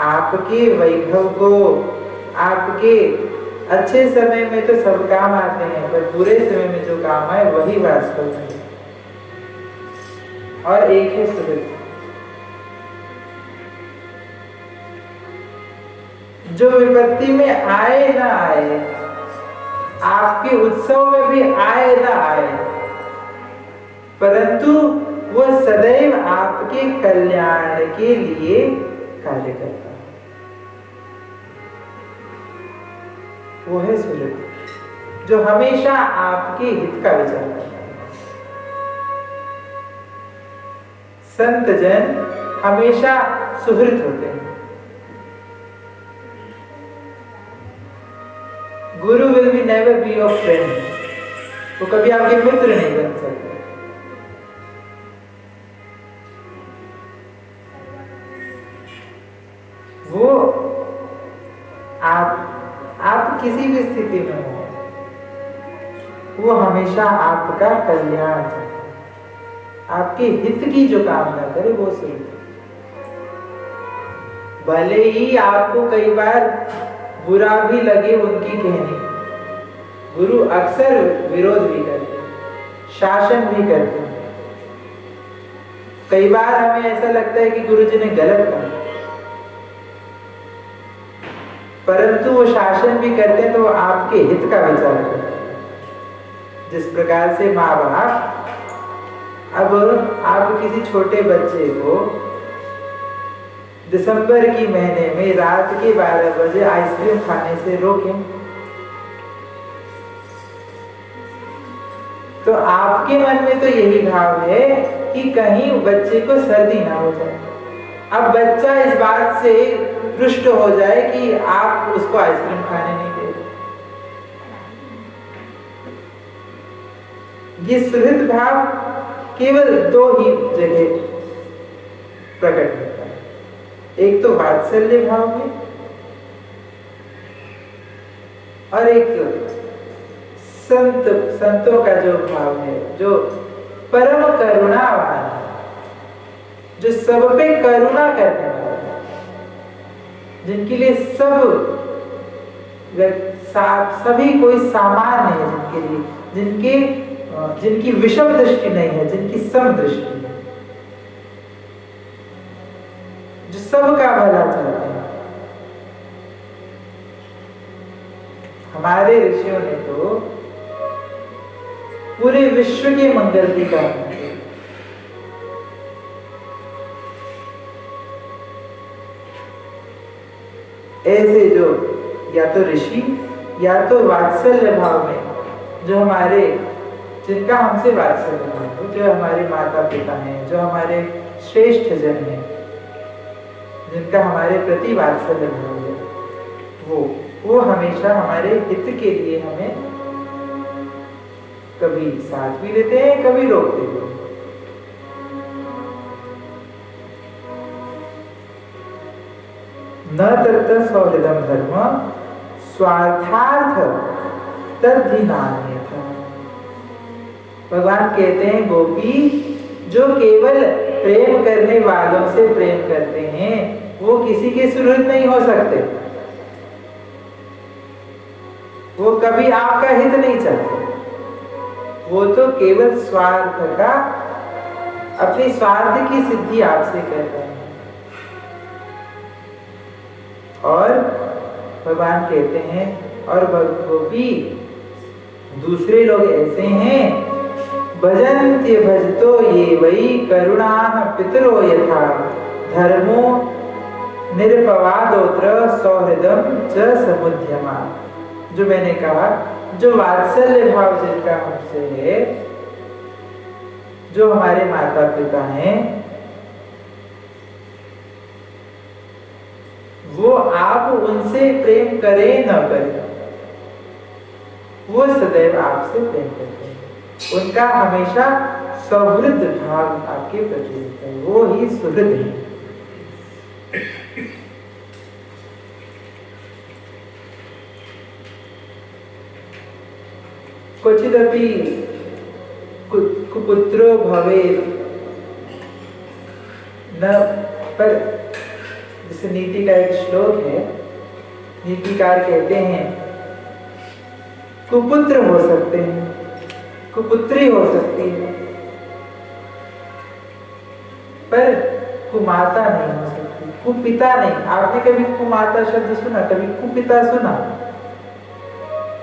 आपके वैभव को, आपके अच्छे समय में तो सब काम आते हैं, पर बुरे समय में जो काम आए वही वास्तव में है। और एक है सुहृद, जो विपत्ति में आए ना आए, आपके उत्सव में भी आए ना आए, परंतु वो सदैव आपके कल्याण के लिए कार्य करता है। वो है सुहृद, जो हमेशा आपके हित का विचार करता है। संत जन हमेशा सुहृद होते हैं। गुरु will be never be your friend, वो कभी आपके मित्र नहीं बन सकते। वो आप किसी भी स्थिति में हो, वो हमेशा आपका कल्याण चाहे, आपके हित की जो कामना करे वो सुने। भले ही आपको कई बार बुरा भी लगे उनकी कहनी, गुरु अक्सर विरोध भी करते हैं, शासन भी करते हैं। कई बार हमें ऐसा लगता है कि गुरु जी ने गलत कहा, परंतु वो शासन भी करते हैं तो वो आपके हित का विचार करते हैं। जिस प्रकार से माँ बाप अब आप किसी छोटे बच्चे को दिसंबर की महीने में रात के 12 बजे आइसक्रीम खाने से रोकें, तो आपके मन में तो यही भाव है कि कहीं बच्चे को सर्दी ना हो जाए। अब बच्चा इस बात से रुष्ट हो जाए कि आप उसको आइसक्रीम खाने नहीं दे रहे। ये सुहृद भाव केवल दो ही जगह प्रकट होता है, एक तो वात्सल्य भाव में और एक संतों का जो भाव है, जो परम करुणावान है, जो सब पे करुणा करने वाला है, जिनके लिए सभी कोई सामान्य है, जिनके लिए जिनकी विषम दृष्टि नहीं है, जिनकी सम दृष्टि है, जो सबका भला चाहते हैं। हमारे ऋषियों ने तो पूरे विश्व के मंगल की कामना की। ऐसे जो या तो ऋषि या तो वात्सल्य भाव में जो हमारे, जिनका हमसे वात्सल्य भाव, जो हमारे माता पिता हैं, जो हमारे श्रेष्ठ जन हैं, जिनका हमारे प्रति वात्सल्य भाव है, वो हमेशा हमारे हित के लिए हमें कभी साथ भी देते हैं, कभी रोकते हैं। न तत्र सौहृदम धर्म स्वार्थार्थ तद्धि नान्यथा। भगवान कहते हैं गोपी जो केवल प्रेम करने वालों से प्रेम करते हैं वो किसी के सुहृद नहीं हो सकते, वो कभी आपका हित नहीं चाहते, वो तो केवल स्वार्थ का, अपने स्वार्थ की सिद्धि आपसे कर रहे हैं। और भगवान कहते हैं और गोपी दूसरे लोग ऐसे हैं, भजन्त्य भजतो ये वही करुणा पितरो यथा धर्मो निरपवादोत्र सौहृदम च समुद्यमा। जो मैंने कहा, जो वात्सल्य भाव जिनका हमसे है, जो हमारे माता पिता हैं, वो आप उनसे प्रेम करें न करें, वो सदैव आपसे प्रेम करते हैं। उनका हमेशा सौहृद भाव आपके प्रति होता है, वो ही सुहृद है। क्वचिदपि कुपुत्रो भवेत् न, पर जैसे नीति का एक श्लोक है, नीतिकार कहते हैं कुपुत्र हो सकते हैं, कुपुत्री हो सकती है, पर कुमाता नहीं हो सकती, कुपिता नहीं। आपने कभी कुमाता शब्द सुना, कभी कुपिता सुना?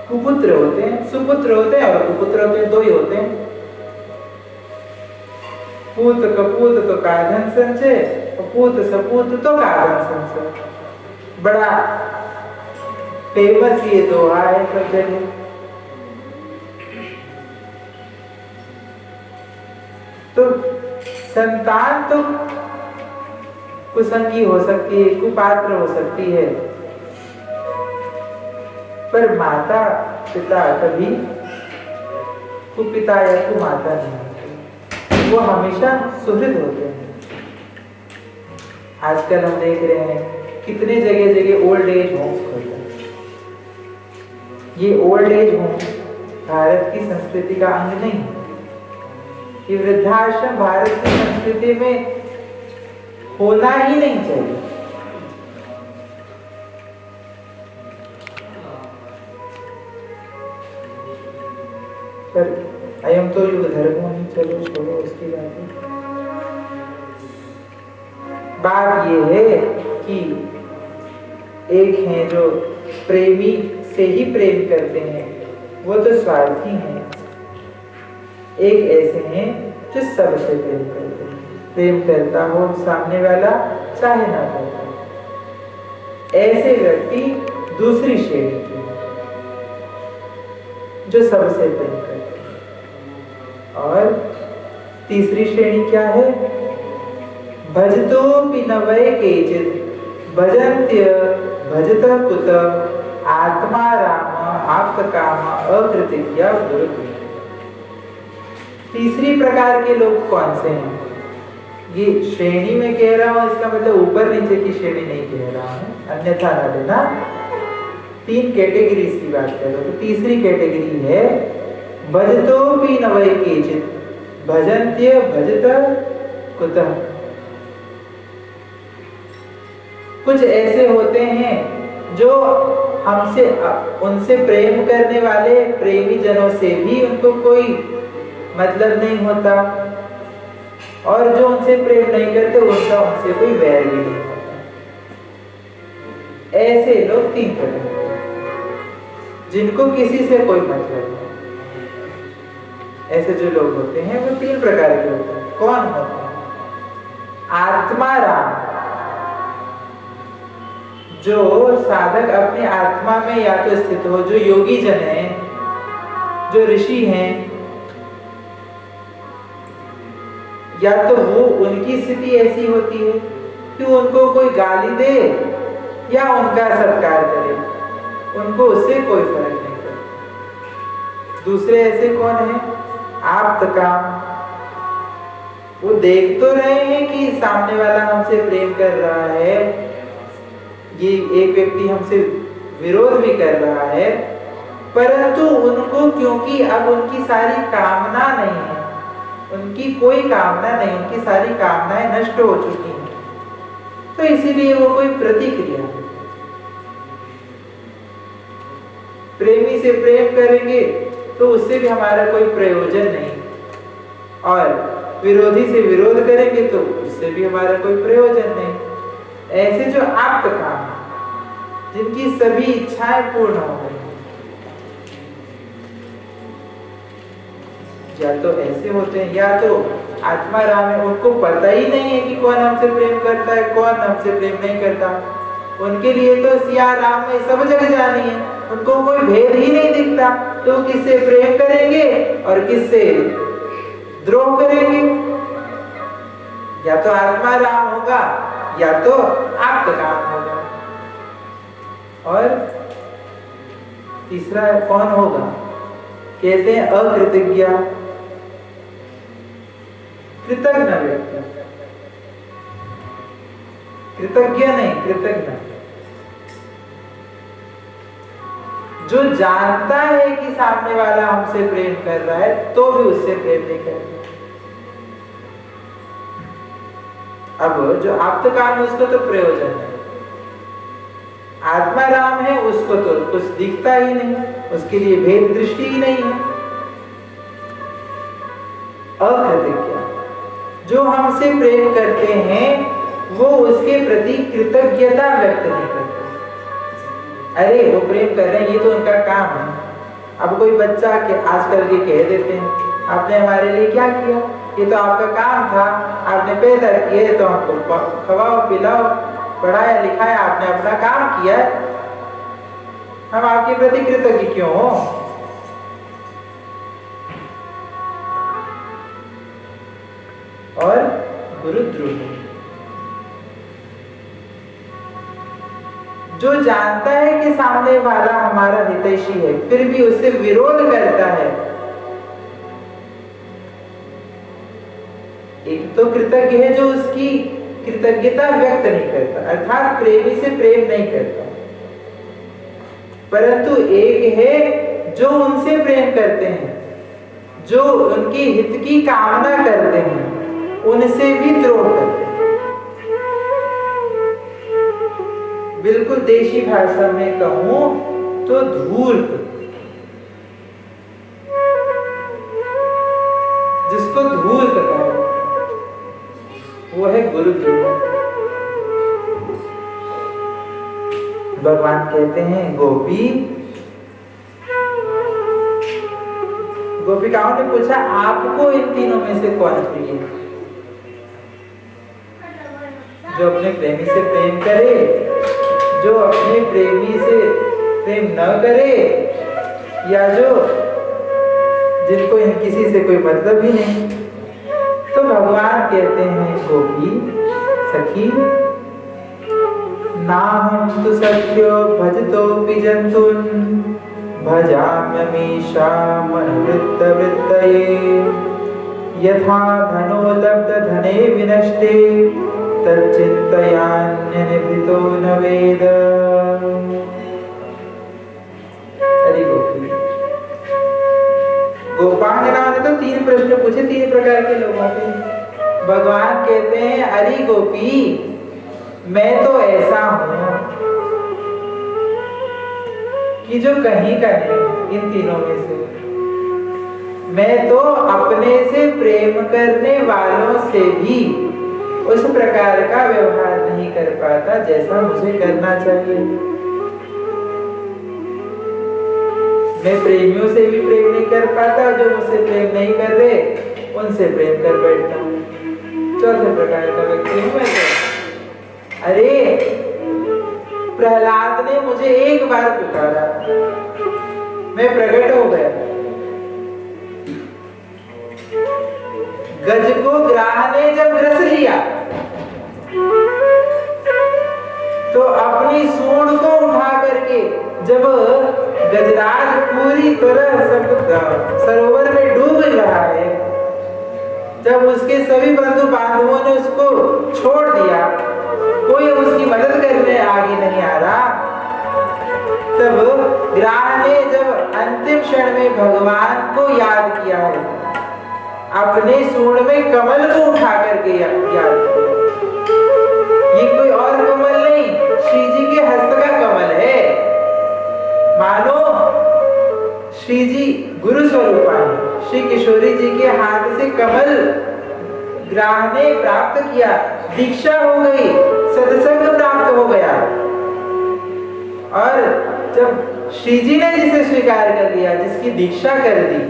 कुपुत्र होते हैं, सुपुत्र होते हैं और कुपुत्र होते हैं, दो ही होते हैं। पूत कपूत तो काधन संचय, पूत सपूत तो काधन संचय। बड़ा फेमस ये दोहा है सब जगह। तो संतान तो कुसंगी हो सकती है, कुपात्र हो सकती है, पर माता पिता कभी कुपिता या कुमाता नहीं होते, वो हमेशा सुहृद होते हैं। आजकल हम देख रहे हैं कितने जगह ओल्ड एज होम्स खुलते हैं। ये ओल्ड एज होम भारत की संस्कृति का अंग नहीं है। ये वृद्धाश्रम भारत की संस्कृति में होना ही नहीं चाहिए। पर अयम तो युग धर्मों नहीं, चलो छोड़ो उसकी बात ये है कि एक हैं जो प्रेमी से ही प्रेम करते हैं, वो तो स्वार्थी हैं। एक ऐसे हैं जो सबसे प्रेम करते हैं, प्रेम करता हो सामने वाला चाहे ना करता। ऐसे व्यक्ति दूसरी श्रेणी के हैं जो सबसे प्रेम करते हैं। और तीसरी श्रेणी क्या है? भजतो पिनवय केचित भजन्त्य भजत कुत आत्मा राम आप्त काम अकृतिज्ञा गुरु। तीसरी प्रकार के लोग कौन से हैं? ये श्रेणी में कह रहा हूं, इसका मतलब ऊपर नीचे की श्रेणी नहीं कह रहा हूं, अन्यथा ना लेना। 3 कैटेगरीज की बात कर रहा हूं। तो तीसरी कैटेगरी है भजतो पिनवय केचित भजन्त्य भजत कुतः। कुछ ऐसे होते हैं जो हमसे उनसे प्रेम करने वाले प्रेमी जनों से भी उनको कोई मतलब नहीं होता, और जो उनसे प्रेम नहीं करते उनका उनसे कोई वैर भी नहीं होता। ऐसे लोग 3 प्रकार हैं जिनको किसी से कोई मतलब नहीं। ऐसे जो लोग होते हैं वो 3 प्रकार के होते हैं। कौन होते हैं? आत्मा राम, जो साधक अपने आत्मा में या तो स्थित हो, जो योगी जन हैं, जो ऋषि हैं, या तो वो उनकी स्थिति ऐसी होती है कि उनको कोई गाली दे या उनका सत्कार करे, उनको उससे कोई फर्क नहीं पड़ता। दूसरे ऐसे कौन है? आप्त काम, वो देख तो रहे हैं कि सामने वाला हमसे प्रेम कर रहा है, ये एक व्यक्ति हमसे विरोध भी कर रहा है, परंतु उनको क्योंकि अब उनकी सारी कामना नहीं है, उनकी कोई कामना नहीं, उनकी सारी कामनाएं नष्ट हो चुकी हैं, तो इसीलिए वो कोई प्रतिक्रिया नहीं। प्रेमी से प्रेम करेंगे तो उससे भी हमारा कोई प्रयोजन नहीं, और विरोधी से विरोध करेंगे तो उससे भी हमारा कोई प्रयोजन नहीं। ऐसे जो आप्त काम है, जिनकी सभी इच्छाएं पूर्ण हो गई, या तो ऐसे होते हैं, या तो आत्मा राम है, उनको पता ही नहीं है कि कौन हमसे प्रेम करता है, कौन हमसे प्रेम नहीं करता। उनके लिए तो सिया राम में सब जगह जानी है, उनको कोई भेद ही नहीं दिखता, तो किससे प्रेम करेंगे और किससे द्रोह करेंगे। या तो आत्मा राम होगा या तो आप्त काम होगा। और तीसरा कौन होगा? कहते हैं अकृतज्ञ, कृतज्ञ व्यक्ति। कृतज्ञ नहीं, कृतज्ञ, जो जानता है कि सामने वाला हमसे प्रेम कर रहा है तो भी उससे प्रेम नहीं करता। अब जो आप्त काम है उसको तो प्रयोजन है, आत्मा राम है उसको तो कुछ दिखता ही नहीं, उसके लिए भेद दृष्टि ही नहीं है। अकृतज्ञ, जो हमसे प्रेम करते हैं वो उसके प्रति कृतज्ञता व्यक्त नहीं करते। अरे वो प्रेम कर रहे हैं, ये तो उनका काम है। अब कोई बच्चा के आजकल के कह देते हैं, आपने हमारे लिए क्या किया, ये तो आपका काम था, आपने पैदा किए तो हमको खवाओ पिलाओ, पढ़ाया लिखाया, आपने अपना काम किया, हम आपके प्रति कृतज्ञ क्यों हो। और गुरुद्रोही, जो जानता है कि सामने वाला हमारा हितैषी है फिर भी उससे विरोध करता है। एक तो कृतज्ञ है जो उसकी कृतज्ञता व्यक्त नहीं करता, अर्थात प्रेमी से प्रेम नहीं करता, परंतु एक है जो उनसे प्रेम करते हैं, जो उनके हित की कामना करते हैं, उनसे भी द्रोह करते हैं। बिल्कुल देशी भाषा में कहूं तो धूर्त, जिसको धूर्त कहा वो है गुरुद्रोह। भगवान कहते हैं गोपिकाओं ने पूछा आपको इन तीनों में से कौन प्रिय है? जो अपने प्रेमी से प्रेम करे, जो अपने प्रेमी से प्रेम न करे, या जो जिनको इन किसी से कोई मतलब ही नहीं। तो भगवान कहते हैं गोपी सखी, नाहं तु सख्यो भजतोऽपि जन्तून् भजाम्यमीशामनुवृत्तवृत्तये यथा धनो लब्धधने विनष्टे तच्चिन्तयान्यनिभृतो न वेद। अरे गोपी, गोपांगनाओं ने तो 3 प्रश्न पूछे 3 प्रकार के लोगों से। भगवान कहते हैं अरे गोपी, मैं तो ऐसा हूं कि जो कहीं का नहीं इन तीनों में से। मैं तो अपने से प्रेम करने वालों से भी उस प्रकार का व्यवहार नहीं कर पाता जैसा मुझे करना चाहिए। मैं प्रेमियों से भी प्रेम नहीं कर पाता, जो मुझसे प्रेम नहीं कर रहे उनसे प्रेम कर बैठता हूँ। 4थे प्रकार का व्यक्ति हूँ मैं तो। अरे प्रहलाद ने मुझे एक बार पुकारा, मैं प्रकट हो गया। गज को ग्राह ने जब ग्रस लिया तो अपनी सूंड को उठा करके जब गजराज पूरी तरह सरोवर में डूब रहा है, जब उसके सभी बंधु बांधवों ने उसको छोड़ दिया, कोई उसकी मदद करने आगे नहीं आ रहा, तब ग्राह ने जब अंतिम क्षण में भगवान को याद किया है, अपने सूंड में कमल को उठा करके याद किया। ये कोई और कमल नहीं, श्री जी के हस्त का कमल है। मानो श्री जी गुरु स्वरूपा है। श्री किशोरी जी के हाथ से कमल ग्राह ने प्राप्त किया, दीक्षा हो गई, सत्संग प्राप्त हो गया। और जब श्री जी ने जिसे स्वीकार कर लिया, जिसकी दीक्षा कर दी,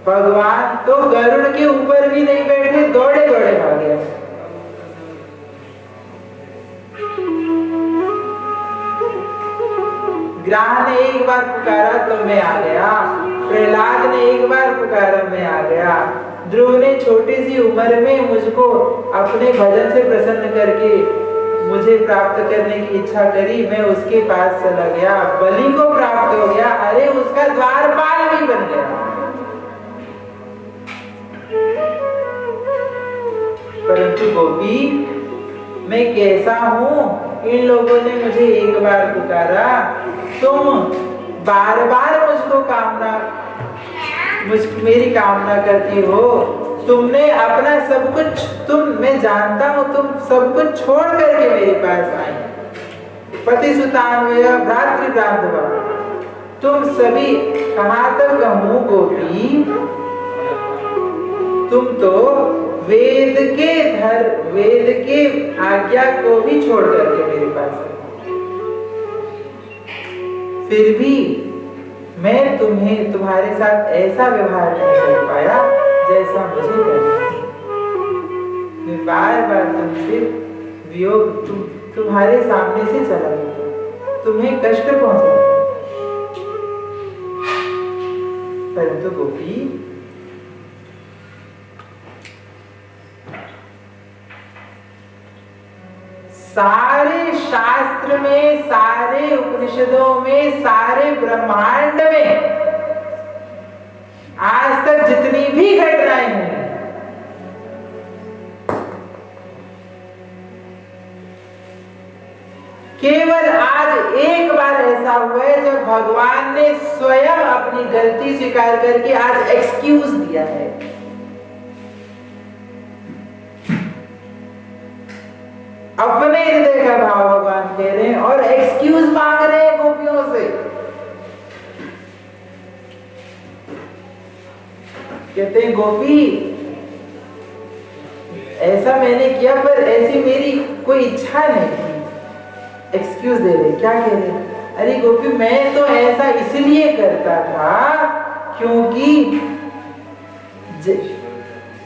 भगवान तो गरुड़ के ऊपर भी नहीं बैठे, दौड़े दौड़े भागे। ग्राह ने एक बार पुकारा तो मैं आ गया, प्रहलाद ने एक बार पुकारा मैं आ गया, ध्रुव ने छोटी सी उम्र में मुझको अपने भजन से प्रसन्न करके मुझे प्राप्त करने की इच्छा करी, मैं उसके पास चला गया, बलि को प्राप्त हो गया, अरे उसका द्वारपाल भी बन गया। परंतु गोपी, मैं कैसा हूं? इन लोगों ने मुझे एक बार पुकारा, तुम बार बार मुझको मेरी कामना करती हो। तुमने अपना सब कुछ, मैं जानता हूं तुम सब कुछ छोड़ करके मेरे पास आई। पति सुतान्वय भ्रातृभ्रातृवा, तुम सभी कहां तक कहूं गोपी, तुम तो वेद के आज्ञा को भी छोड़ करके मेरे पास आई। फिर भी मैं तुम्हारे साथ ऐसा व्यवहार नहीं कर पाया जैसा मुझे करना है। मैं बार बार तुमसे वियोग, तुम्हारे सामने से चला गया, तुम्हें कष्ट पहुंचा। परंतु गोपी, सारे शास्त्र में, सारे उपनिषदों में, सारे ब्रह्मांड में आज तक जितनी भी घटनाएं हुई, केवल आज एक बार ऐसा हुआ है जब भगवान ने स्वयं अपनी गलती स्वीकार करके आज एक्सक्यूज दिया है। अपने हृदय का भाव भगवान कह रहे हैं और एक्सक्यूज मांग रहे हैं गोपियों से। कहते हैं गोपी ऐसा मैंने किया पर ऐसी मेरी कोई इच्छा नहीं थी। एक्सक्यूज दे रहे, क्या कह रहे? अरे गोपी मैं तो ऐसा इसलिए करता था क्योंकि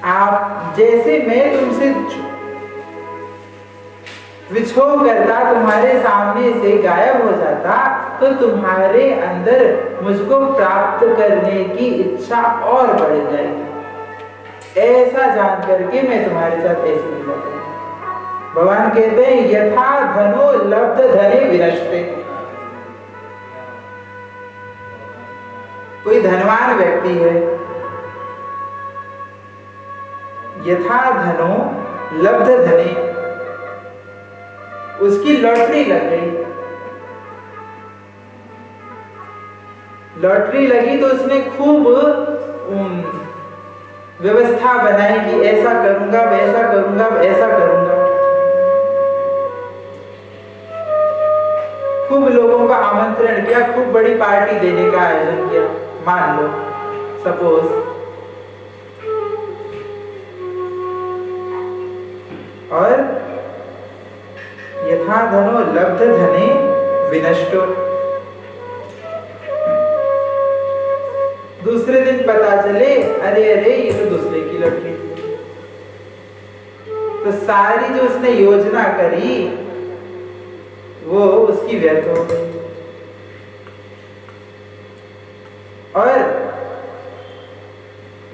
आप जैसे मैं तुमसे विछोह करता, तुम्हारे सामने से गायब हो जाता, तो तुम्हारे अंदर मुझको प्राप्त करने की इच्छा और बढ़ जाएगी। ऐसा जान करके मैं तुम्हारे साथ ऐसे नहीं करता। भगवान कहते हैं यथा धनो लब्ध धने विनष्टे। कोई धनवान व्यक्ति है, यथा धनो लब्ध धने, उसकी लॉटरी लग गई। लॉटरी लगी तो उसने खूब व्यवस्था बनाई कि ऐसा करूंगा, वैसा करूंगा, ऐसा करूंगा। खूब लोगों का आमंत्रण किया, खूब बड़ी पार्टी देने का आयोजन किया। मान लो सपोज और यथा धनो लब्ध धने विनष्टो। दूसरे दिन पता चले अरे अरे ये तो दूसरे की लड़की थी। तो सारी जो उसने योजना करी वो उसकी व्यर्थ हो गई। और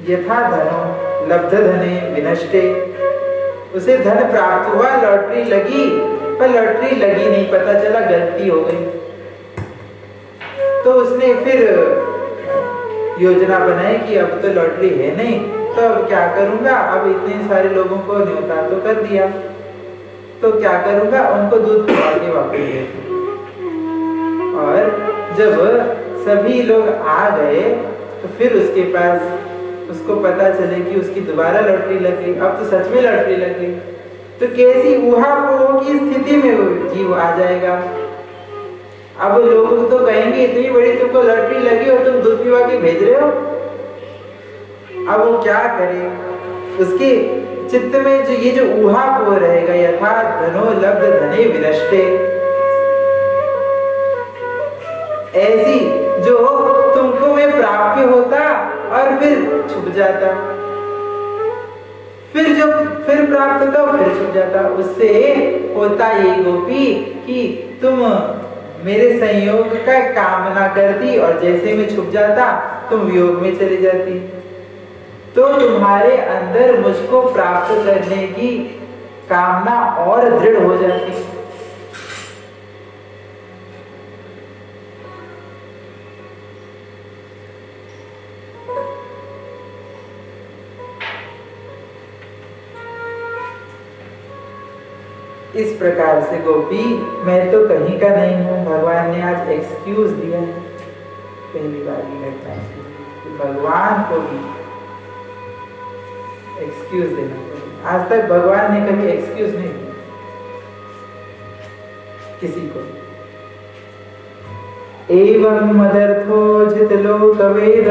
यथा धनो लब्ध धने विनष्टे, उसे धन प्राप्त हुआ, लॉटरी लगी, पर लॉटरी लगी नहीं, पता चला गलती हो गई। तो उसने फिर योजना बनाई कि अब तो लॉटरी है नहीं, तो अब क्या करूंगा, अब इतने सारे लोगों को न्योता तो कर दिया, तो क्या करूंगा, उनको दूध पिला के वापस दे। और जब सभी लोग आ गए तो फिर उसके पास उसको पता चले कि उसकी दोबारा लॉटरी लग गई, अब तो सच में लॉटरी लग गई। तो कैसी ऊहापोह की स्थिति में जीव आ जाएगा। अब लोग तो कहेंगे इतनी बड़ी तुमको लॉटरी लगी और तुम दूध पिवा के भेज रहे हो। अब वो क्या करे, उसके चित्त में जो ये जो ऊहापोह रहेगा, यथा धनो लब्ध धने विनष्टे, ऐसी जो तुमको में प्राप्य होता और फिर छुप जाता, फिर प्राप्त होता और फिर छुप जाता। उससे होता ये गोपी कि तुम मेरे संयोग का कामना करती और जैसे मैं छुप जाता तुम वियोग में चली जाती, तो तुम्हारे अंदर मुझको प्राप्त करने की कामना और दृढ़ हो जाती। इस प्रकार से गोपी मैं तो कहीं का नहीं हूँ, भगवान ने आज एक्सक्यूज दिया है। पहली बार की घटना कि भगवान को भी एक्सक्यूज देना पड़ेगा। आज तक भगवान ने कभी एक्सक्यूज नहीं दिया किसी को। एवं मदर्थो जित लोक वेद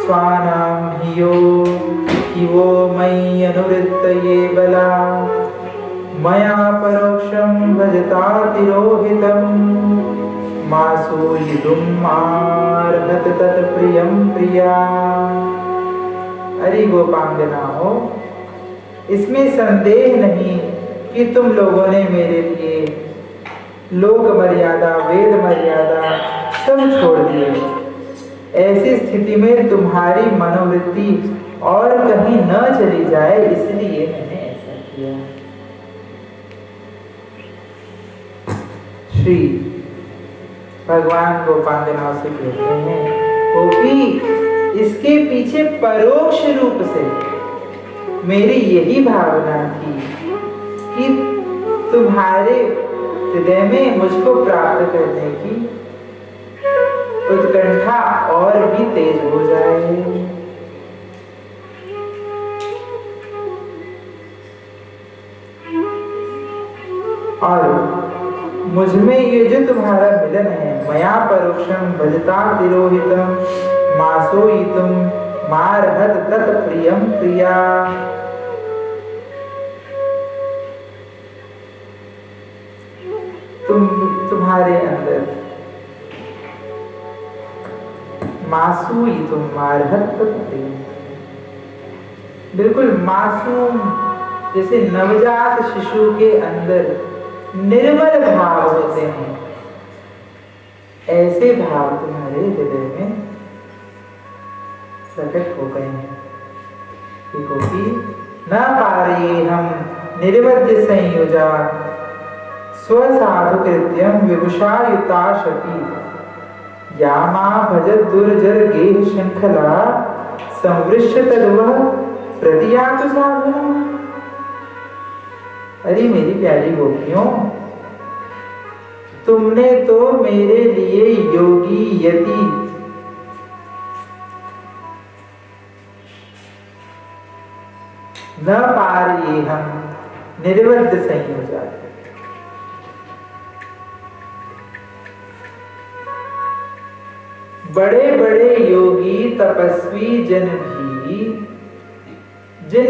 स्वानाम हियो वो मयि अनुवृत्तये बला मया परोक्षं भजता तिरोहितं मासूयितुं मार्हत तत्प्रियं प्रिया। अरे गोपांगना हो, इसमें संदेह नहीं कि तुम लोगों ने मेरे लिए लोक मर्यादा, वेद मर्यादा सब छोड़ दिए। ऐसी स्थिति में तुम्हारी मनोवृत्ति और कहीं न चली जाए, इसलिए मैंने ऐसा किया। श्री भगवान गोपांगनाओं से कहते हैं, गोपी इसके पीछे परोक्ष रूप से मेरी यही भावना थी कि तुम्हारे हृदय में मुझको प्राप्त करने की उत्कंठा और भी तेज हो जाए। और मुझ में ये जो तुम्हारा मिलन है, मया परोक्षम भजता तिरोहितम मासोइतुम मारहत तत् प्रियम प्रिया। तुम्हारे अंदर मासूइतुम मारहत तत् प्रियम, बिल्कुल मासूम जैसे नवजात शिशु के अंदर निर्मल भाव होते हैं, ऐसे भाव तुम्हारे हृदय में प्रकट हो गए हैं। क्योंकि न पारे हम निर्वज्य संयुजा स्वसाधु कृत्यम विभुषायुता शती, यामा भजत दुर्जर गेह शृंखला संवृश्य तद्वः प्रतियातु साधुना। अरे मेरी प्यारी गोपियों, तुमने तो मेरे लिए योगी यति न पारिये हम निर्वज्य संयोजा, बड़े बड़े योगी तपस्वी जन भी